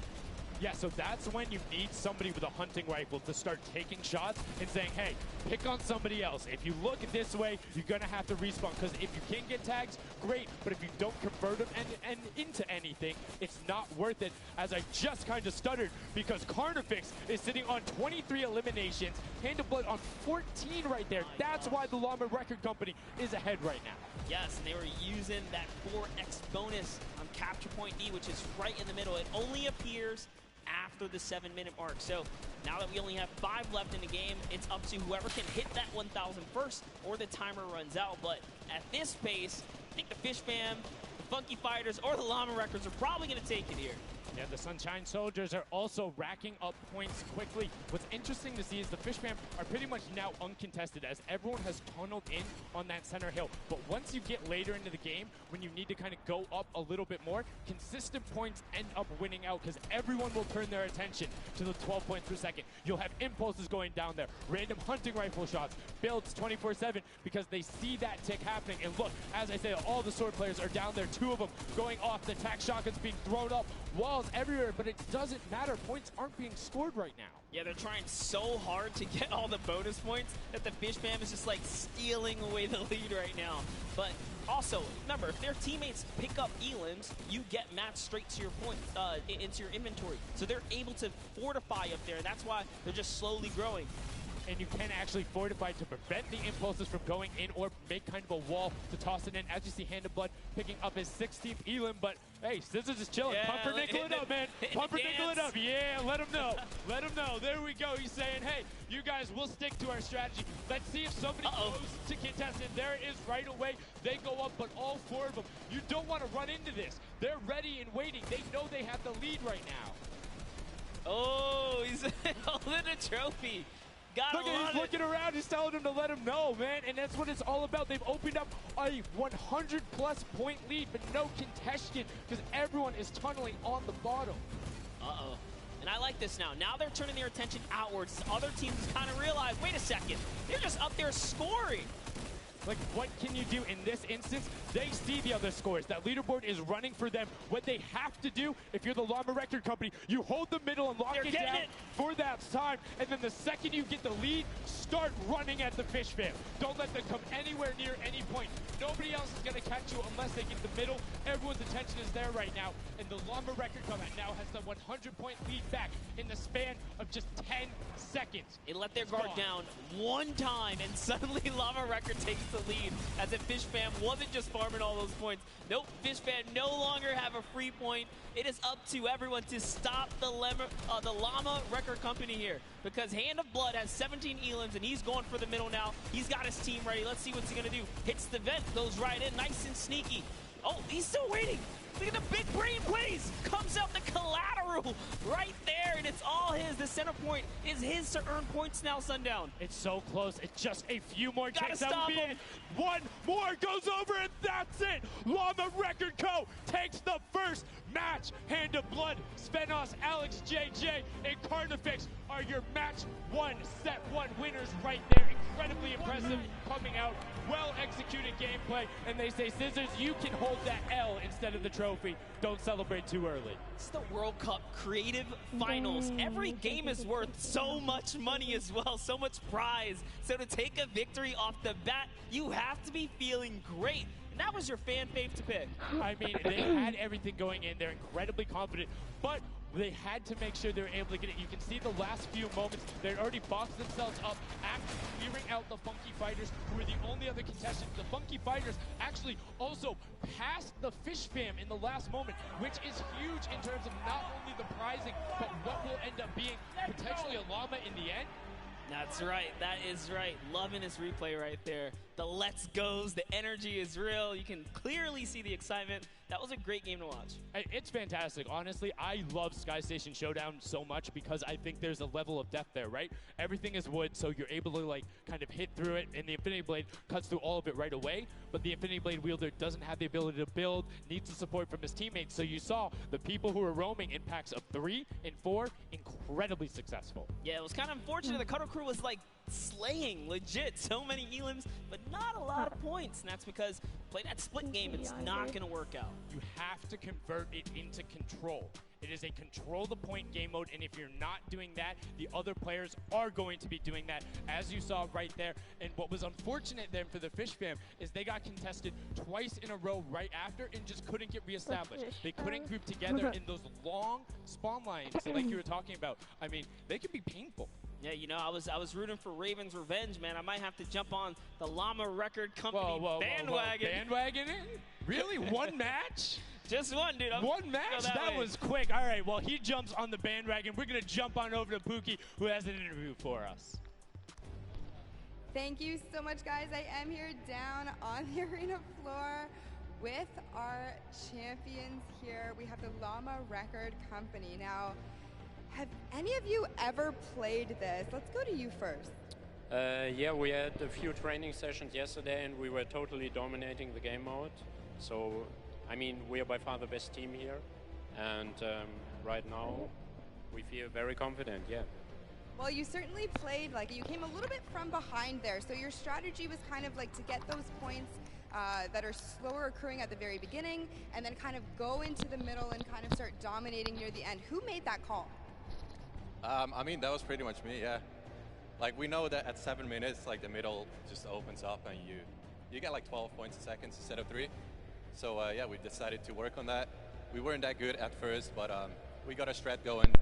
Yeah, so that's when you need somebody with a hunting rifle to start taking shots and saying, hey, pick on somebody else. If you look this way, you're going to have to respawn, because if you can get tags, great, but if you don't convert them and into anything, it's not worth it, as I just kind of stuttered, because Carnifex is sitting on 23 eliminations, Hand of Blood on 14 right there. That's why the Llama Record Company is ahead right now. Yes, and they were using that 4x bonus on Capture Point D, which is right in the middle. It only appears after the 7-minute mark. So now that we only have 5 left in the game, it's up to whoever can hit that 1,000 first or the timer runs out. But at this pace, I think the Fish Fam, the Funky Fighters, or the Llama Records are probably going to take it here. Yeah, the Sunshine Soldiers are also racking up points quickly. What's interesting to see is the Fish Fam are pretty much now uncontested, as everyone has tunneled in on that center hill. But once you get later into the game, when you need to kind of go up a little bit more, consistent points end up winning out, because everyone will turn their attention to the 12 points per second. You'll have impulses going down there, random hunting rifle shots, builds 24/7, because they see that tick happening. And look, as I say, all the sword players are down there, 2 of them going off, the attack shotguns being thrown up, walls everywhere, but it doesn't matter. Points aren't being scored right now. Yeah, they're trying so hard to get all the bonus points that the Fish Fam is just like stealing away the lead right now. But also, remember, if their teammates pick up elims, you get matched straight to your point, into your inventory. So they're able to fortify up there, and that's why they're just slowly growing. And you can actually fortify to prevent the impulses from going in, or make kind of a wall to toss it in. As you see, Hand of Blood picking up his 16th elim, but hey, Scissors is chilling. Yeah, Pumpernickel it up, man. Pumpernickel it up. Yeah, let him know. Let him know. There we go. He's saying, hey, you guys will stick to our strategy. Let's see if somebody goes to contest it. There it is right away. They go up, but all 4 of them. You don't want to run into this. They're ready and waiting. They know they have the lead right now. Oh, he's holding a trophy. Look at he's looking around, he's telling them to let him know, man, and that's what it's all about. They've opened up a 100-plus point lead, but no contention, because everyone is tunneling on the bottom. Uh-oh. And I like this now. Now they're turning their attention outwards. Other teams kind of realize, wait a second, they're just up there scoring. Like, what can you do in this instance? They see the other scores. That leaderboard is running for them. What they have to do, if you're the Llama Record Company, you hold the middle and lock it down for that time. And then the second you get the lead, start running at the Fish Fam. Don't let them come anywhere near any point. Nobody else is going to catch you unless they get the middle. Everyone's attention is there right now. And the Llama Record Company now has the 100-point lead back in the span of just 10 seconds. They let their guard down one time, and suddenly Llama Record takes the lead, as if Fish Fam wasn't just farming all those points. Nope, Fish Fam no longer have a free point. It is up to everyone to stop the Llama Record Company here, because Hand of Blood has 17 elims, and he's going for the middle now. He's got his team ready. Let's see what's he going to do. Hits the vent, goes right in, nice and sneaky. Oh, he's still waiting. Look at the big brain plays. Comes out the collateral right there, and it's all his. The center point is his to earn points now, Sundown. It's so close. It's just a few more Gotta takes. That would be it. One more goes over, and that's it. Llama Record Co. takes the first match. Hand of Blood, Spenos, Alex JJ, and Carnifex are your match 1, set 1 winners right there. Incredibly impressive coming out. Well-executed gameplay. And they say, Scissors, you can hold that L instead of the trophy. Don't celebrate too early. It's the World Cup Creative Finals. Every game is worth so much money as well, so much prize. So to take a victory off the bat, you have to be feeling great. And that was your fan fave to pick. I mean, they had everything going in. They're incredibly confident, but they had to make sure they were able to get it. You can see the last few moments, they'd already boxed themselves up after clearing out the Funky Fighters, who were the only other contestants. The Funky Fighters actually also passed the Fish Fam in the last moment, which is huge in terms of not only the prizing, but what will end up being potentially a llama in the end. That's right. That is right. Loving this replay right there. The let's goes, the energy is real. You can clearly see the excitement. That was a great game to watch. It's fantastic. Honestly, I love Sky Station Showdown so much because I think there's a level of depth there, right? Everything is wood, so you're able to like kind of hit through it, and the Infinity Blade cuts through all of it right away. But the Infinity Blade wielder doesn't have the ability to build, needs the support from his teammates. So you saw the people who were roaming in packs of 3 and 4, incredibly successful. Yeah, it was kind of unfortunate. The Cutter Crew was like slaying, legit. So many elims, but not a lot of points. And that's because play that split game, it's not going to work out. You have to convert it into control. It is a control the point game mode, and if you're not doing that, the other players are going to be doing that, as you saw right there. And what was unfortunate then for the Fish Fam is they got contested twice in a row right after and just couldn't get reestablished. They couldn't group together in those long spawn lines like you were talking about. I mean, they can be painful. Yeah, you know, I was rooting for Raven's revenge, man. I might have to jump on the Llama Record Company bandwagon. Bandwagon it? Really? One match? Just one, dude. One match? That was quick. All right, well, he jumps on the bandwagon. We're going to jump on over to Pookie, who has an interview for us. Thank you so much, guys. I am here down on the arena floor with our champions here. We have the Llama Record Company. Now, have any of you ever played this? Let's go to you first. Yeah, we had a few training sessions yesterday, and we were totally dominating the game mode. So, I mean, we are by far the best team here, and right now we feel very confident, yeah. Well, you certainly played, like, you came a little bit from behind there, so your strategy was kind of like to get those points that are slower accruing at the very beginning, and then kind of go into the middle and kind of start dominating near the end. Who made that call? I mean, that was pretty much me, yeah. Like, we know that at 7 minutes, like, the middle just opens up and you get like 12 points a second instead of 3. So, yeah, we decided to work on that. We weren't that good at first, but we got a strat going.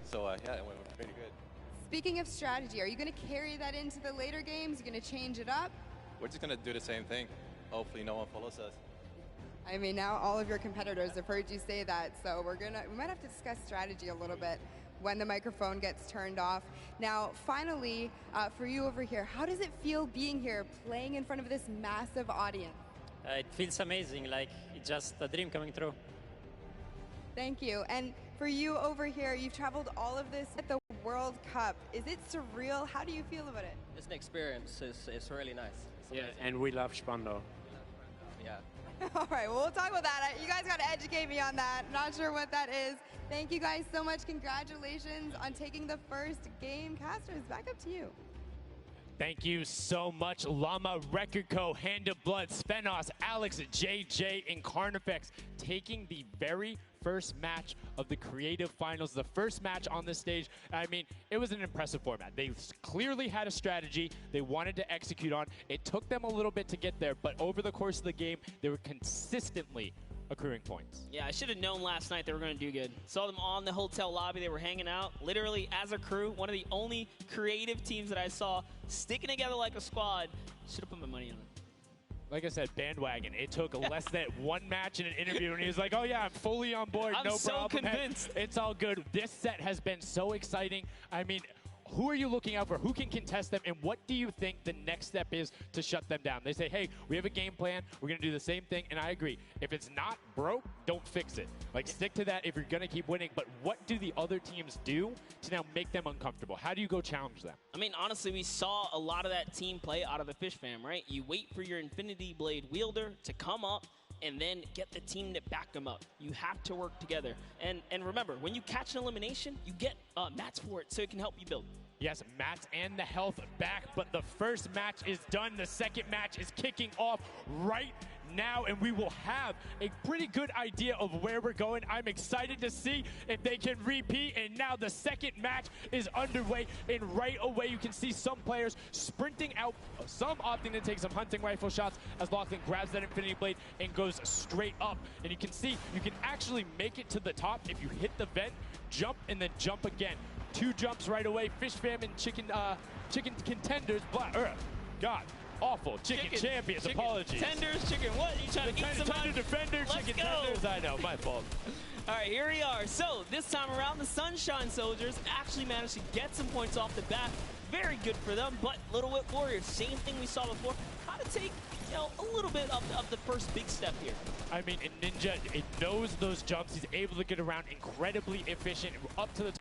So, yeah, it went pretty good. Speaking of strategy, are you going to carry that into the later games? You're going to change it up? We're just going to do the same thing. Hopefully no one follows us. I mean, now all of your competitors have heard you say that, so we might have to discuss strategy a little bit when the microphone gets turned off. Now, finally, for you over here, how does it feel being here, playing in front of this massive audience? It feels amazing, like it's just a dream coming true. Thank you. And for you over here, you've traveled all of this at the World Cup. Is it surreal? How do you feel about it? It's an experience. It's really nice. Yeah, and we love Spandau. Yeah. All right, well, we'll talk about that. You guys got to educate me on that. Not sure what that is. Thank you guys so much. Congratulations on taking the first game. Casters, back up to you. Thank you so much, Llama, Record Co., Hand of Blood, Spenos, Alex, JJ, and Carnifex taking the very first match of the Creative Finals, the first match on the stage. I mean, it was an impressive format. They clearly had a strategy they wanted to execute on. It took them a little bit to get there, but over the course of the game, they were consistently accruing points. Yeah, I should have known last night they were going to do good. Saw them on the hotel lobby. They were hanging out, literally as a crew. One of the only creative teams that I saw sticking together like a squad. Should have put my money on it. Like I said, bandwagon. It took less than one match in an interview, and he was like, oh, yeah, I'm fully on board. I'm no so problem. convinced. It's all good. This set has been so exciting. I mean, who are you looking out for? Who can contest them? And what do you think the next step is to shut them down? They say, hey, we have a game plan. We're going to do the same thing. And I agree. If it's not broke, don't fix it. Like, stick to that if you're going to keep winning. But what do the other teams do to now make them uncomfortable? How do you go challenge them? I mean, honestly, we saw a lot of that team play out of the Fish Fam, right? You wait for your Infinity Blade wielder to come up and then get the team to back them up. You have to work together. And remember, when you catch an elimination, you get mats for it so it can help you build. Yes, mats and the health back, but the first match is done. The second match is kicking off right now, and we will have a pretty good idea of where we're going. I'm excited to see if they can repeat, and now the second match is underway, and right away you can see some players sprinting out, some opting to take some hunting rifle shots as Lachlan grabs that Infinity Blade and goes straight up. And you can see you can actually make it to the top if you hit the vent, jump, and then jump again. 2 jumps right away. Fish Fam and chicken contenders. God, awful. Chicken champions. Apologies. Tenders, chicken what? You trying to eat some Tender defender, chicken tenders. I know, my fault. All right, here we are. So this time around, the Sunshine Soldiers actually managed to get some points off the bat. Very good for them, but Little Whip Warriors, same thing we saw before. How to take, a little bit of the first big step here. I mean, Ninja, it knows those jumps. He's able to get around incredibly efficient up to the top.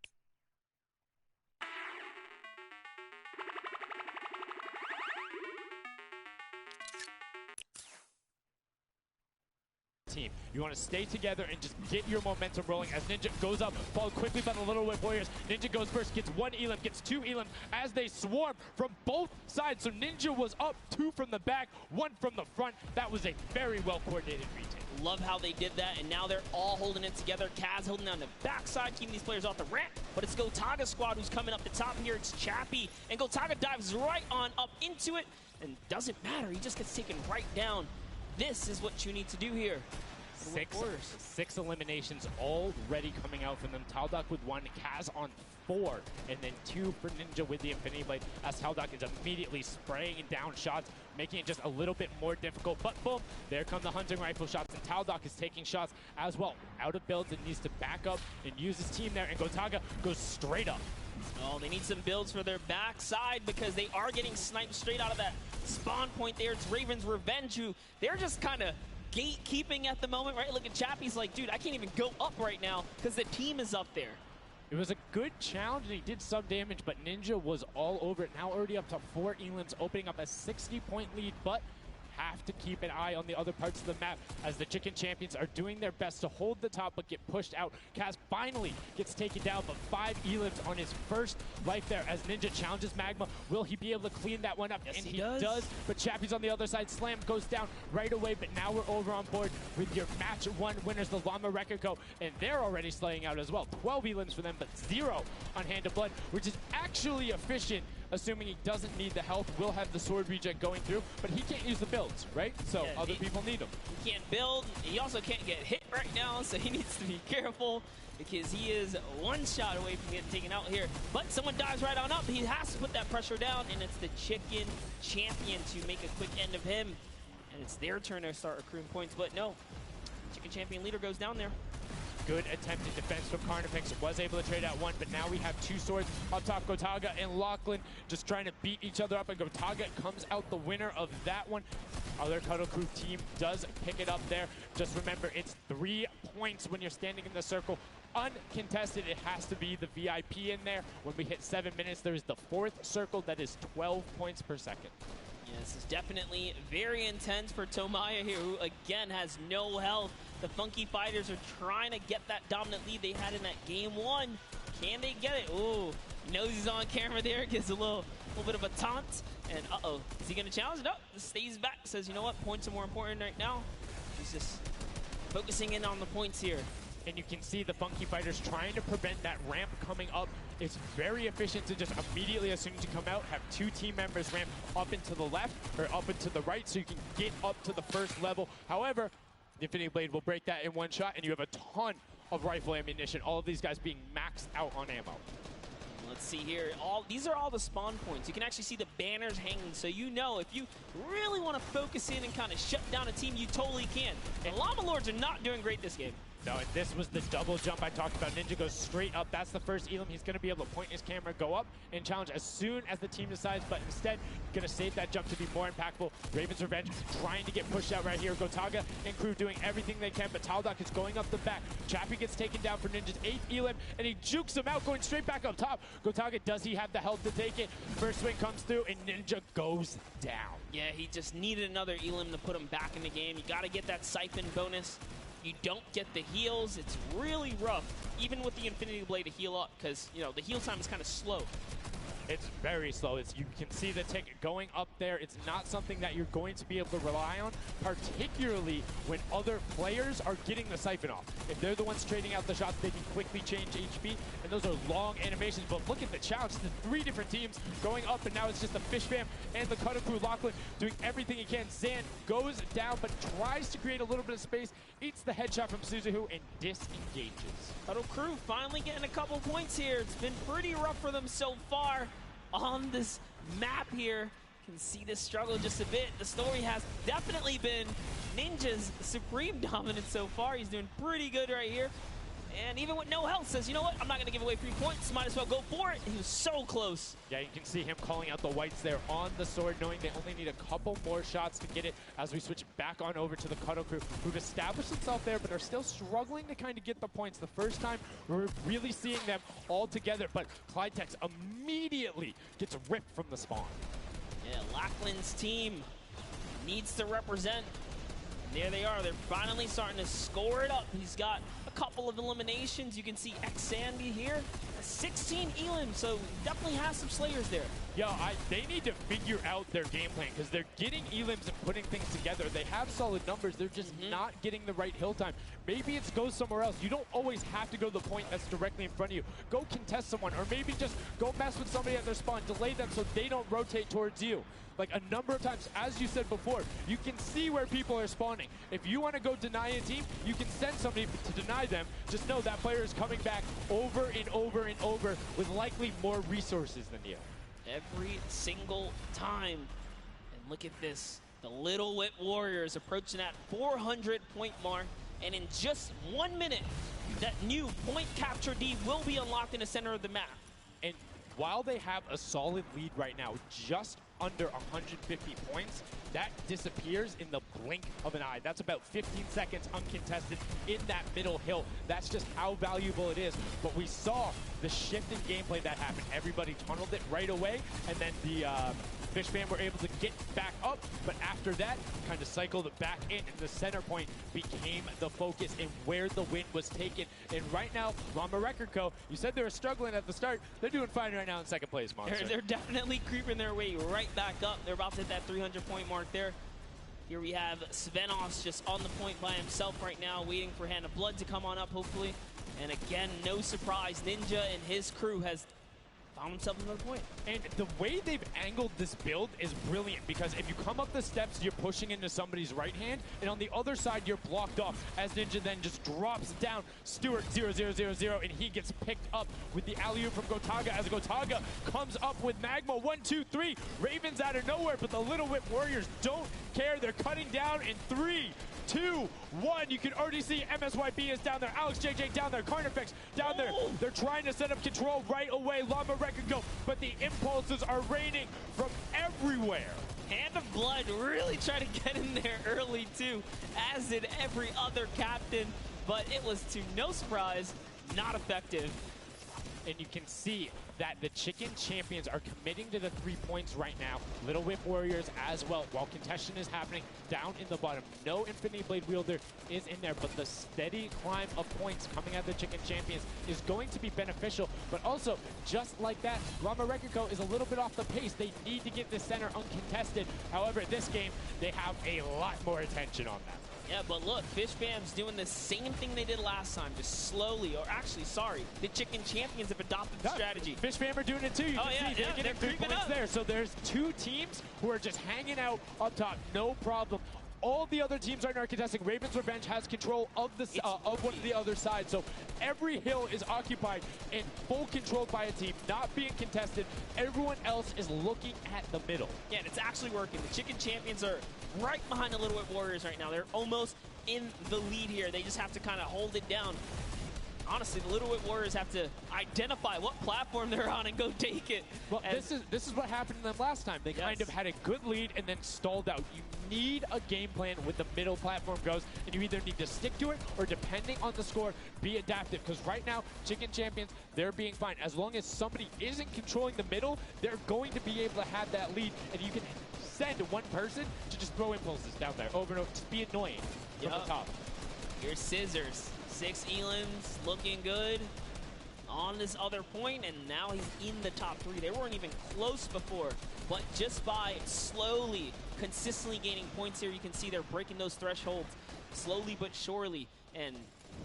Team. You want to stay together and just get your momentum rolling as Ninja goes up, followed quickly by the Little Whip Warriors. Ninja goes first, gets 1 elim, gets 2 elims as they swarm from both sides. So Ninja was up 2 from the back, 1 from the front. That was a very well-coordinated retake. Love how they did that, and now they're all holding it together. Kaz holding down the backside, keeping these players off the ramp, but it's Gotaga squad who's coming up the top here. It's Chappie, and Gotaga dives right on up into it, and doesn't matter. He just gets taken right down. This is what you need to do here. 6 eliminations already coming out from them. Taldock with 1, Kaz on 4, and then 2 for Ninja with the Infinity Blade, as Taldock is immediately spraying down shots, making it just a little bit more difficult. But boom, there come the hunting rifle shots, and Taldock is taking shots as well. Out of builds and needs to back up and use his team there, and Gotaga goes straight up. Oh, they need some builds for their backside because they are getting sniped straight out of that spawn point there. It's Raven's Revenge, who they're just kind of gatekeeping at the moment, right? Look at Chappie's like, dude, I can't even go up right now because the team is up there. It was a good challenge, and he did some damage, but Ninja was all over it. Now already up to 4 elims, opening up a 60-point lead, but have to keep an eye on the other parts of the map as the Chicken Champions are doing their best to hold the top but get pushed out. Kaz finally gets taken down, but 5 elims on his first life there as Ninja challenges Magma. Will he be able to clean that one up? Yes, and he does. But Chappie's on the other side. Slam goes down right away, but now we're over on board with your match 1 winners, the Llama Record Co., and they're already slaying out as well. 12 elims for them, but 0 on Hand of Blood, which is actually efficient. Assuming he doesn't need the health, will have the sword regen going through, but he can't use the builds, right? So yeah, other people need them. He can't build. He also can't get hit right now, so he needs to be careful because he is 1 shot away from getting taken out here. But someone dives right on up. He has to put that pressure down, and it's the Chicken Champion to make a quick end of him. And it's their turn to start accruing points, but no. Chicken Champion leader goes down there. Good attempted defense from Carnifex. Was able to trade out 1, but now we have 2 swords up top. Gotaga and Lachlan just trying to beat each other up, and Gotaga comes out the winner of that one. Other Cuddle Crew team does pick it up there. Just remember, it's 3 points when you're standing in the circle. Uncontested, it has to be the VIP in there. When we hit 7 minutes, there is the 4th circle that is 12 points per second. Yeah, this is definitely very intense for Tomaya here, who again has no health. The Funky Fighters are trying to get that dominant lead they had in that game 1. Can they get it? Ooh, knows he's on camera there, gets a little little bit of a taunt, and uh-oh, is he going to challenge? No, stays back, says, you know what, points are more important right now. He's just focusing in on the points here. And you can see the Funky Fighters trying to prevent that ramp coming up. It's very efficient to just immediately, as soon as you come out, have 2 team members ramp up into the left or up into the right so you can get up to the first level. However, the Infinity Blade will break that in one shot, and you have a ton of rifle ammunition. All of these guys being maxed out on ammo. Let's see here. These are all the spawn points. You can actually see the banners hanging, so you know if you really want to focus in and kind of shut down a team, you totally can. And Llama Lords are not doing great this game. No, and this was the double jump I talked about. Ninja goes straight up. That's the first Elam. He's going to be able to point his camera, go up, and challenge as soon as the team decides, but instead, going to save that jump to be more impactful. Raven's Revenge trying to get pushed out right here. Gotaga and crew doing everything they can, but Taldock is going up the back. Chappie gets taken down for Ninja's 8th Elam, and he jukes him out, going straight back up top. Gotaga, does he have the health to take it? First swing comes through, and Ninja goes down. Yeah, he just needed another Elam to put him back in the game. You got to get that siphon bonus. You don't get the heals. It's really rough, even with the Infinity Blade to heal up, because, you know, the heal time is kind of slow. It's very slow. You can see the tick going up there. It's not something that you're going to be able to rely on, particularly when other players are getting the siphon off. If they're the ones trading out the shots, they can quickly change HP, and those are long animations. But look at the challenge. The 3 different teams going up, and now it's just the Fish Fam and the Cutter Crew. Lachlan doing everything he can. Zan goes down, but tries to create a little bit of space, eats the headshot from Suzuhu, and disengages. Cutter Crew finally getting a couple points here. It's been pretty rough for them so far on this map here. Can see this struggle just a bit. The story has definitely been Ninja's supreme dominance so far. He's doing pretty good right here. And even with no health, says, you know what? I'm not going to give away 3 points. Might as well go for it. He was so close. Yeah, you can see him calling out the whites there on the sword, knowing they only need a couple more shots to get it as we switch back on over to the Cuddle Crew, who've established themselves there, but are still struggling to kind of get the points. The first time we're really seeing them all together, but Clyde Tex immediately gets ripped from the spawn. Yeah, Lachlan's team needs to represent. There they are. They're finally starting to score it up. He's got a couple of eliminations. You can see X-Sandy here. 16 Elam, so definitely has some Slayers there. Yo, they need to figure out their game plan because they're getting Elams and putting things together. They have solid numbers. They're just not getting the right hill time. Maybe it's go somewhere else. You don't always have to go to the point that's directly in front of you. Go contest someone, or maybe just go mess with somebody at their spawn. Delay them so they don't rotate towards you. Like a number of times, as you said before, you can see where people are spawning. If you want to go deny a team, you can send somebody to deny them. Just know that player is coming back over and over and over with likely more resources than you. Every single time. And look at this. The Little Whip Warriors approaching that 400-point mark. And in just 1 minute, that new point capture D will be unlocked in the center of the map. And while they have a solid lead right now, just under 150 points, that disappears in the blink of an eye. That's about 15 seconds uncontested in that middle hill. That's just how valuable it is. But we saw the shift in gameplay that happened. Everybody tunneled it right away, and then the Fish Fam were able to get back up, but after that, kind of cycled it back in, and the center point became the focus and where the win was taken. And right now, Llama Record Co., you said they were struggling at the start. They're doing fine right now in second place, Monster. They're definitely creeping their way right back up. They're about to hit that 300-point mark there. Here we have Svenos just on the point by himself right now, waiting for Hand of Blood to come on up, hopefully. And again, no surprise, Ninja and his crew has found himself another point. And the way they've angled this build is brilliant, because if you come up the steps, you're pushing into somebody's right hand, and on the other side, you're blocked off, as Ninja then just drops down Stewart 0-0-0-0, and he gets picked up with the alley-oop from Gotaga, as Gotaga comes up with Magma 1-2-3. Ravens out of nowhere, but the Little Whip Warriors don't care. They're cutting down in 3, 2, 1. You can already see MSYB is down there. Alex JJ down there. Carnifex down there. They're trying to set up control right away. Llama Record Go, but the impulses are raining from everywhere. Hand of Blood really tried to get in there early too, as did every other captain, but it was to no surprise not effective. And you can see that the Chicken Champions are committing to the 3 points right now. Little Whip Warriors as well, while contention is happening down in the bottom. No Infinity Blade Wielder is in there, but the steady climb of points coming out of the Chicken Champions is going to be beneficial. But also, just like that, Llama Record Co. is a little bit off the pace. They need to get the center uncontested. However, this game, they have a lot more attention on them. Yeah, but look, Fish Fam's doing the same thing they did last time, just slowly, or actually, sorry, the Chicken Champions have adopted the strategy. Fish Fam are doing it too. You can see they're getting 3 points there. So there's 2 teams who are just hanging out up top, no problem. All the other teams right now are contesting. Raven's Revenge has control of the of one of the other side, so every hill is occupied and full control by a team, not being contested. Everyone else is looking at the middle. Yeah, and it's actually working. The Chicken Champions are right behind the Little Whip Warriors right now. They're almost in the lead here. They just have to kind of hold it down. Honestly, the Little Whip Warriors have to identify what platform they're on and go take it. Well, this is what happened to them last time. They kind of had a good lead and then stalled out. You need a game plan with the middle platform goes, and you either need to stick to it or, depending on the score, be adaptive. Because right now, Chicken Champions, they're being fine. As long as somebody isn't controlling the middle, they're going to be able to have that lead, and you can send one person to just throw impulses down there over and over. Just be annoying from the top. Here's Scissors. 6 Elans looking good on this other point, and now he's in the top 3. They weren't even close before, but just by slowly, consistently gaining points here, you can see they're breaking those thresholds slowly but surely, and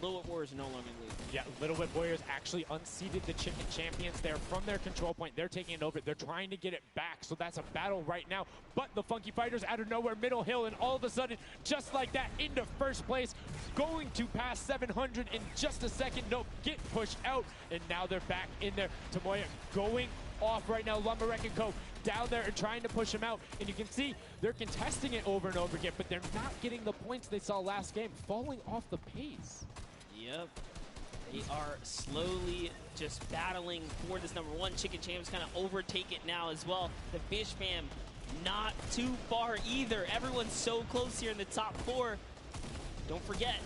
Little Whip Warriors are no longer in the lead. Yeah, Little Whip Warriors actually unseated the Chicken Champions there from their control point. They're taking it over. They're trying to get it back, so that's a battle right now. But the Funky Fighters out of nowhere, middle hill, and all of a sudden, just like that, into first place, going to pass 700 in just a second. Nope, get pushed out, and now they're back in there. Tomoya going off right now. Llama Record Co. down there and trying to push him out, and you can see they're contesting it over and over again, but they're not getting the points they saw last game, falling off the pace. Yep. They are slowly just battling for this number 1. Chicken Champs kind of overtake it now as well. The Fish Fam not too far either. Everyone's so close here in the top 4. Don't forget,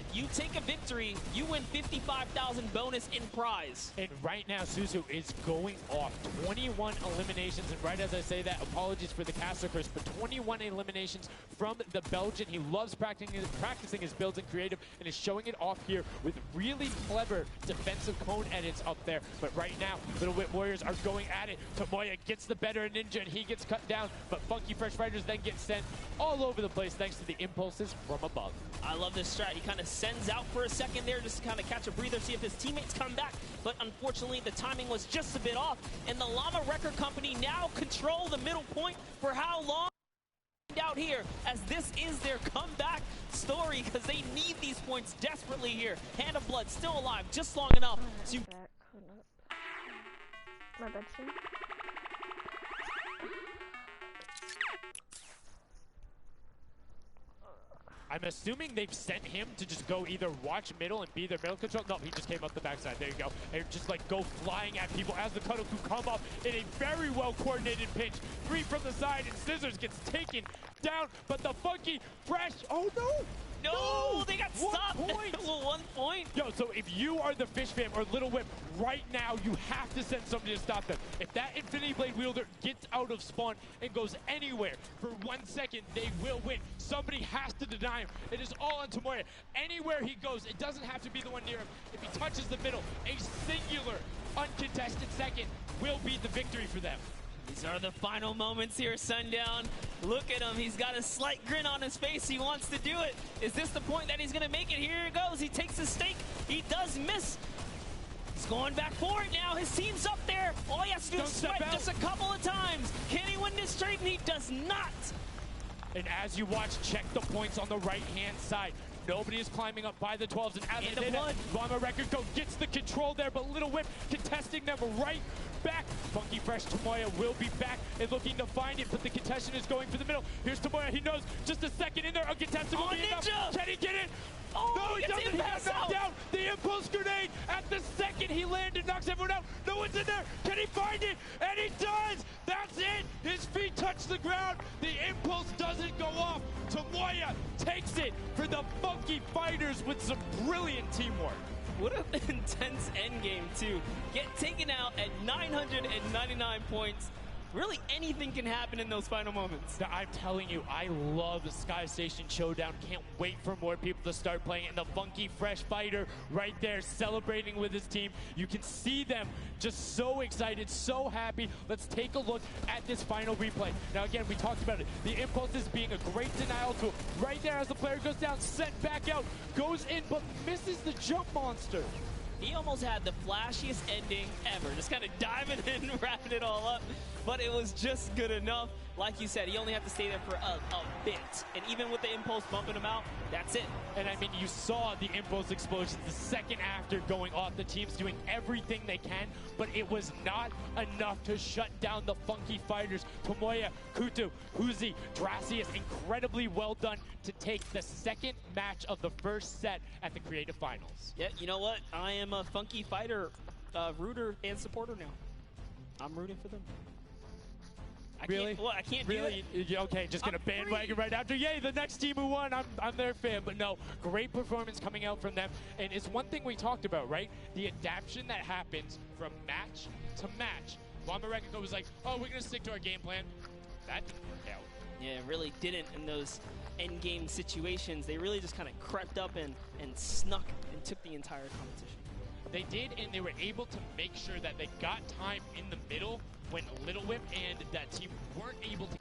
if you take a victory, you win 55,000 bonus in prize. And right now, Suzu is going off. 21 eliminations, and right as I say that, apologies for the caster curse, but 21 eliminations from the Belgian. He loves practicing his builds in creative and is showing it off here with really clever defensive cone edits up there. But right now, Little Whip Warriors are going at it. Tomoya gets the better of Ninja, and he gets cut down, but Funky Fresh Fighters then get sent all over the place thanks to the impulses from above. I love this strat. He kind of sends out for a second there just to kind of catch a breather, see if his teammates come back. But unfortunately, the timing was just a bit off. And the Llama Record Company now control the middle point for how long? Out here, as this is their comeback story, because they need these points desperately here. Hand of Blood still alive, just long enough to... My bad, son. I'm assuming they've sent him to just go either watch middle and be their middle control. No, he just came up the backside. There you go. And just like go flying at people as the Kodoku come up in a very well coordinated pinch. 3 from the side, and Scissors gets taken down, but the Funky Fresh, oh no! No, they got stopped. 1 point. Yo, so if you are the Fish Fam or Little Whip, right now you have to send somebody to stop them. If that Infinity Blade Wielder gets out of spawn and goes anywhere for 1 second, they will win. Somebody has to deny him. It is all on Tomoya. Anywhere he goes, it doesn't have to be the one near him. If he touches the middle, a singular uncontested second will be the victory for them. These are the final moments here, Sundown. Look at him. He's got a slight grin on his face. He wants to do it. Is this the point that he's going to make it? Here it goes. He takes the stake. He does miss. He's going back for it now. His team's up there. All he has to do is swipe just a couple of times. Can he win this trade? And he does not. And as you watch, check the points on the right-hand side. Nobody is climbing up by the 12s, and as they did, Llama Record Co. gets the control there, but Little Whip contesting them right back. Funky Fresh Tomoya will be back and looking to find it, but the contestant is going for the middle. Here's Tomoya. He knows just a second in there. Uncontested will be enough. Can he get it? Oh, no, he doesn't. He got knocked down. The impulse grenade at the second he landed knocks everyone out. No one's in there. Can he find it? And he does. That's it. His feet touch the ground. The impulse doesn't go off. Tomoya takes it for the Funky Fighters with some brilliant teamwork. What an intense endgame, too. Get taken out at 999 points. Really, anything can happen in those final moments. I'm telling you, I love the Sky Station Showdown. Can't wait for more people to start playing. And the Funky Fresh Fighter right there celebrating with his team. You can see them just so excited, so happy. Let's take a look at this final replay. Now, again, we talked about it. The impulse is being a great denial tool. Right there as the player goes down, sent back out, goes in, but misses the jump monster. He almost had the flashiest ending ever. Just kind of diving in, wrapping it all up. But it was just good enough. Like you said, he only had to stay there for a bit. And even with the impulse bumping him out, that's it. And I mean, you saw the impulse explosions the second after going off. The team's doing everything they can, but it was not enough to shut down the Funky Fighters. Tomoya, Kutu, Huzi, Dracius, incredibly well done to take the second match of the first set at the Creative Finals. Yeah, you know what? I am a Funky Fighter rooter and supporter now. I'm rooting for them. Really? I can't really? do it. Okay, just gonna bandwagon right after. Yay, the next team who won, I'm their fan. But no, great performance coming out from them. And it's one thing we talked about, right? The adaptation that happens from match to match. Llama Rekiko was like, oh, we're gonna stick to our game plan. That didn't work out. Yeah, it really didn't in those end game situations. They really just kind of crept up and snuck and took the entire competition. They did, and they were able to make sure that they got time in the middle when Little Whip and that team weren't able to.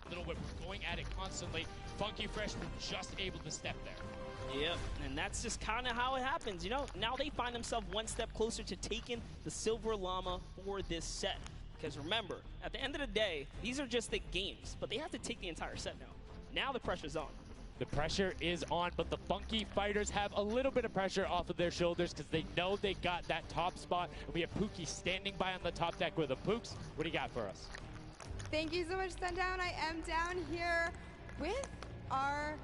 Little Whip were going at it constantly. Funky Fresh were just able to step there. Yep, and that's just kind of how it happens, you know? Now they find themselves one step closer to taking the Silver Llama for this set. Because remember, at the end of the day, these are just the games, but they have to take the entire set now. Now the pressure's on. The pressure is on, but the Funky Fighters have a little bit of pressure off of their shoulders because they know they got that top spot. And we have Pookie standing by on the top deck with the Pooks. What do you got for us? Thank you so much, Sundown. I am down here with our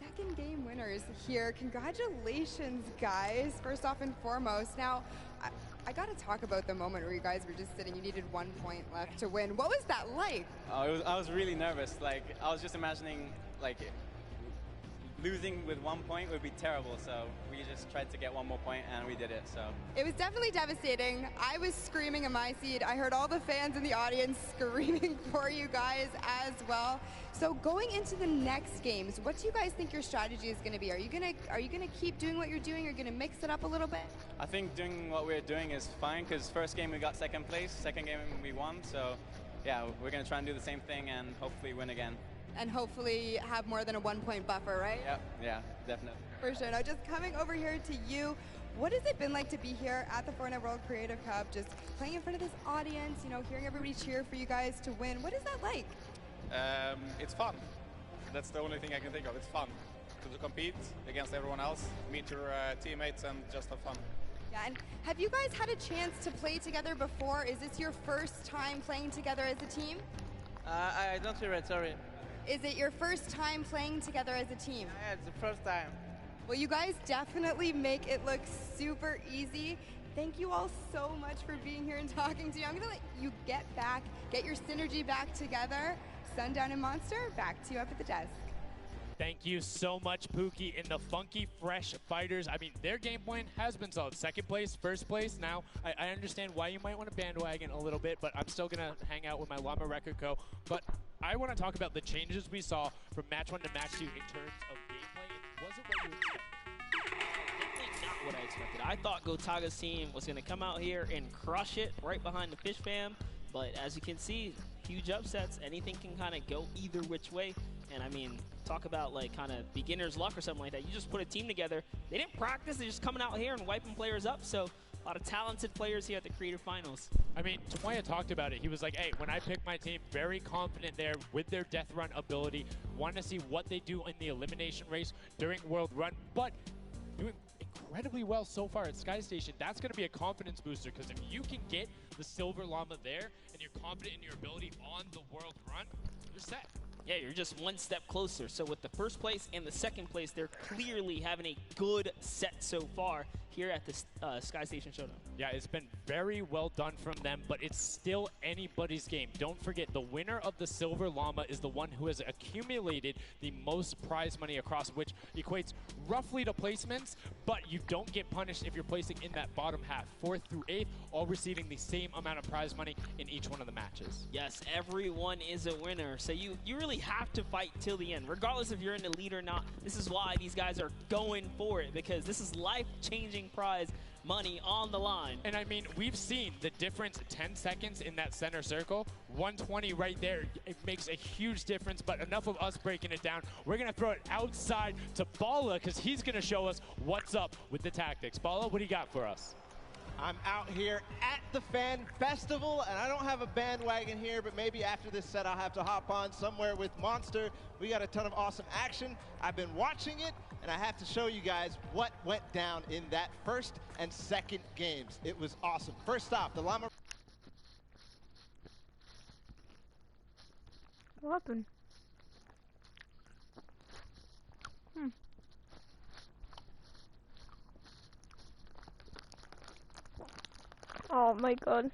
second game winners here. Congratulations, guys, first off and foremost. Now, I got to talk about the moment where you guys were just sitting. You needed 1 point left to win. What was that like? I was really nervous. Like, I was just imagining, like, losing with 1 point would be terrible, so we just tried to get 1 more point, and we did it, so. It was definitely devastating. I was screaming in my seat. I heard all the fans in the audience screaming for you guys as well. So going into the next games, what do you guys think your strategy is going to be? Are you gonna keep doing what you're doing? Are you gonna mix it up a little bit? I think doing what we're doing is fine, because first game we got second place, second game we won, so yeah, we're gonna try and do the same thing and hopefully win again. And hopefully have more than a 1 point buffer, right? Yep, yeah, definitely. For sure. Now, just coming over here to you, what has it been like to be here at the Fortnite World Creative Cup, just playing in front of this audience, you know, hearing everybody cheer for you guys to win? What is that like? It's fun. That's the only thing I can think of. It's fun to compete against everyone else, meet your teammates, and just have fun. Yeah, and have you guys had a chance to play together before? Is this your first time playing together as a team? I don't hear it, sorry. Is it your first time playing together as a team? Yeah, it's the first time. Well, you guys definitely make it look super easy. Thank you all so much for being here and talking to me. I'm gonna let you get your synergy back together. Sundown and Monster, back to you up at the desk. Thank you so much, Pookie. And the Funky Fresh Fighters, I mean, their game plan has been solid. Second place, first place. Now, I understand why you might want to bandwagon a little bit, but I'm still going to hang out with my Llama Rekiko. But I want to talk about the changes we saw from match 1 to match 2 in terms of gameplay. It wasn't what you expected. Definitely not what I expected. I thought Gotaga's team was going to come out here and crush it right behind the Fish Fam. But as you can see, huge upsets. Anything can kind of go either which way. And I mean, talk about like kind of beginner's luck or something like that. You just put a team together. They didn't practice. They're just coming out here and wiping players up. So a lot of talented players here at the Creative Finals. I mean, Tomoya talked about it. He was like, hey, when I pick my team, very confident there with their death run ability. Want to see what they do in the elimination race during World Run. But doing incredibly well so far at Sky Station. That's going to be a confidence booster, because if you can get the Silver Llama there and you're confident in your ability on the World Run, you're set. Yeah, you're just one step closer. So with the first place and the second place, they're clearly having a good set so far. here at the Sky Station Showdown. Yeah, it's been very well done from them, but it's still anybody's game. Don't forget, the winner of the Silver Llama is the one who has accumulated the most prize money across, which equates roughly to placements, but you don't get punished if you're placing in that bottom half. 4th through 8th, all receiving the same amount of prize money in each one of the matches. Yes, everyone is a winner, so you really have to fight till the end, regardless if you're in the lead or not. This is why these guys are going for it, because this is life-changing prize money on the line. And I mean, we've seen the difference 10 seconds in that center circle. 120 right there, it makes a huge difference, but enough of us breaking it down. We're gonna throw it outside to Bala, because he's gonna show us what's up with the tactics. Bala, what do you got for us? I'm out here at the Fan Festival, and I don't have a bandwagon here, but maybe after this set I'll have to hop on somewhere with Monster. We got a ton of awesome action. I've been watching it, and I have to show you guys what went down in that first and second games. It was awesome. First off, the Llama... What happened? Oh my god.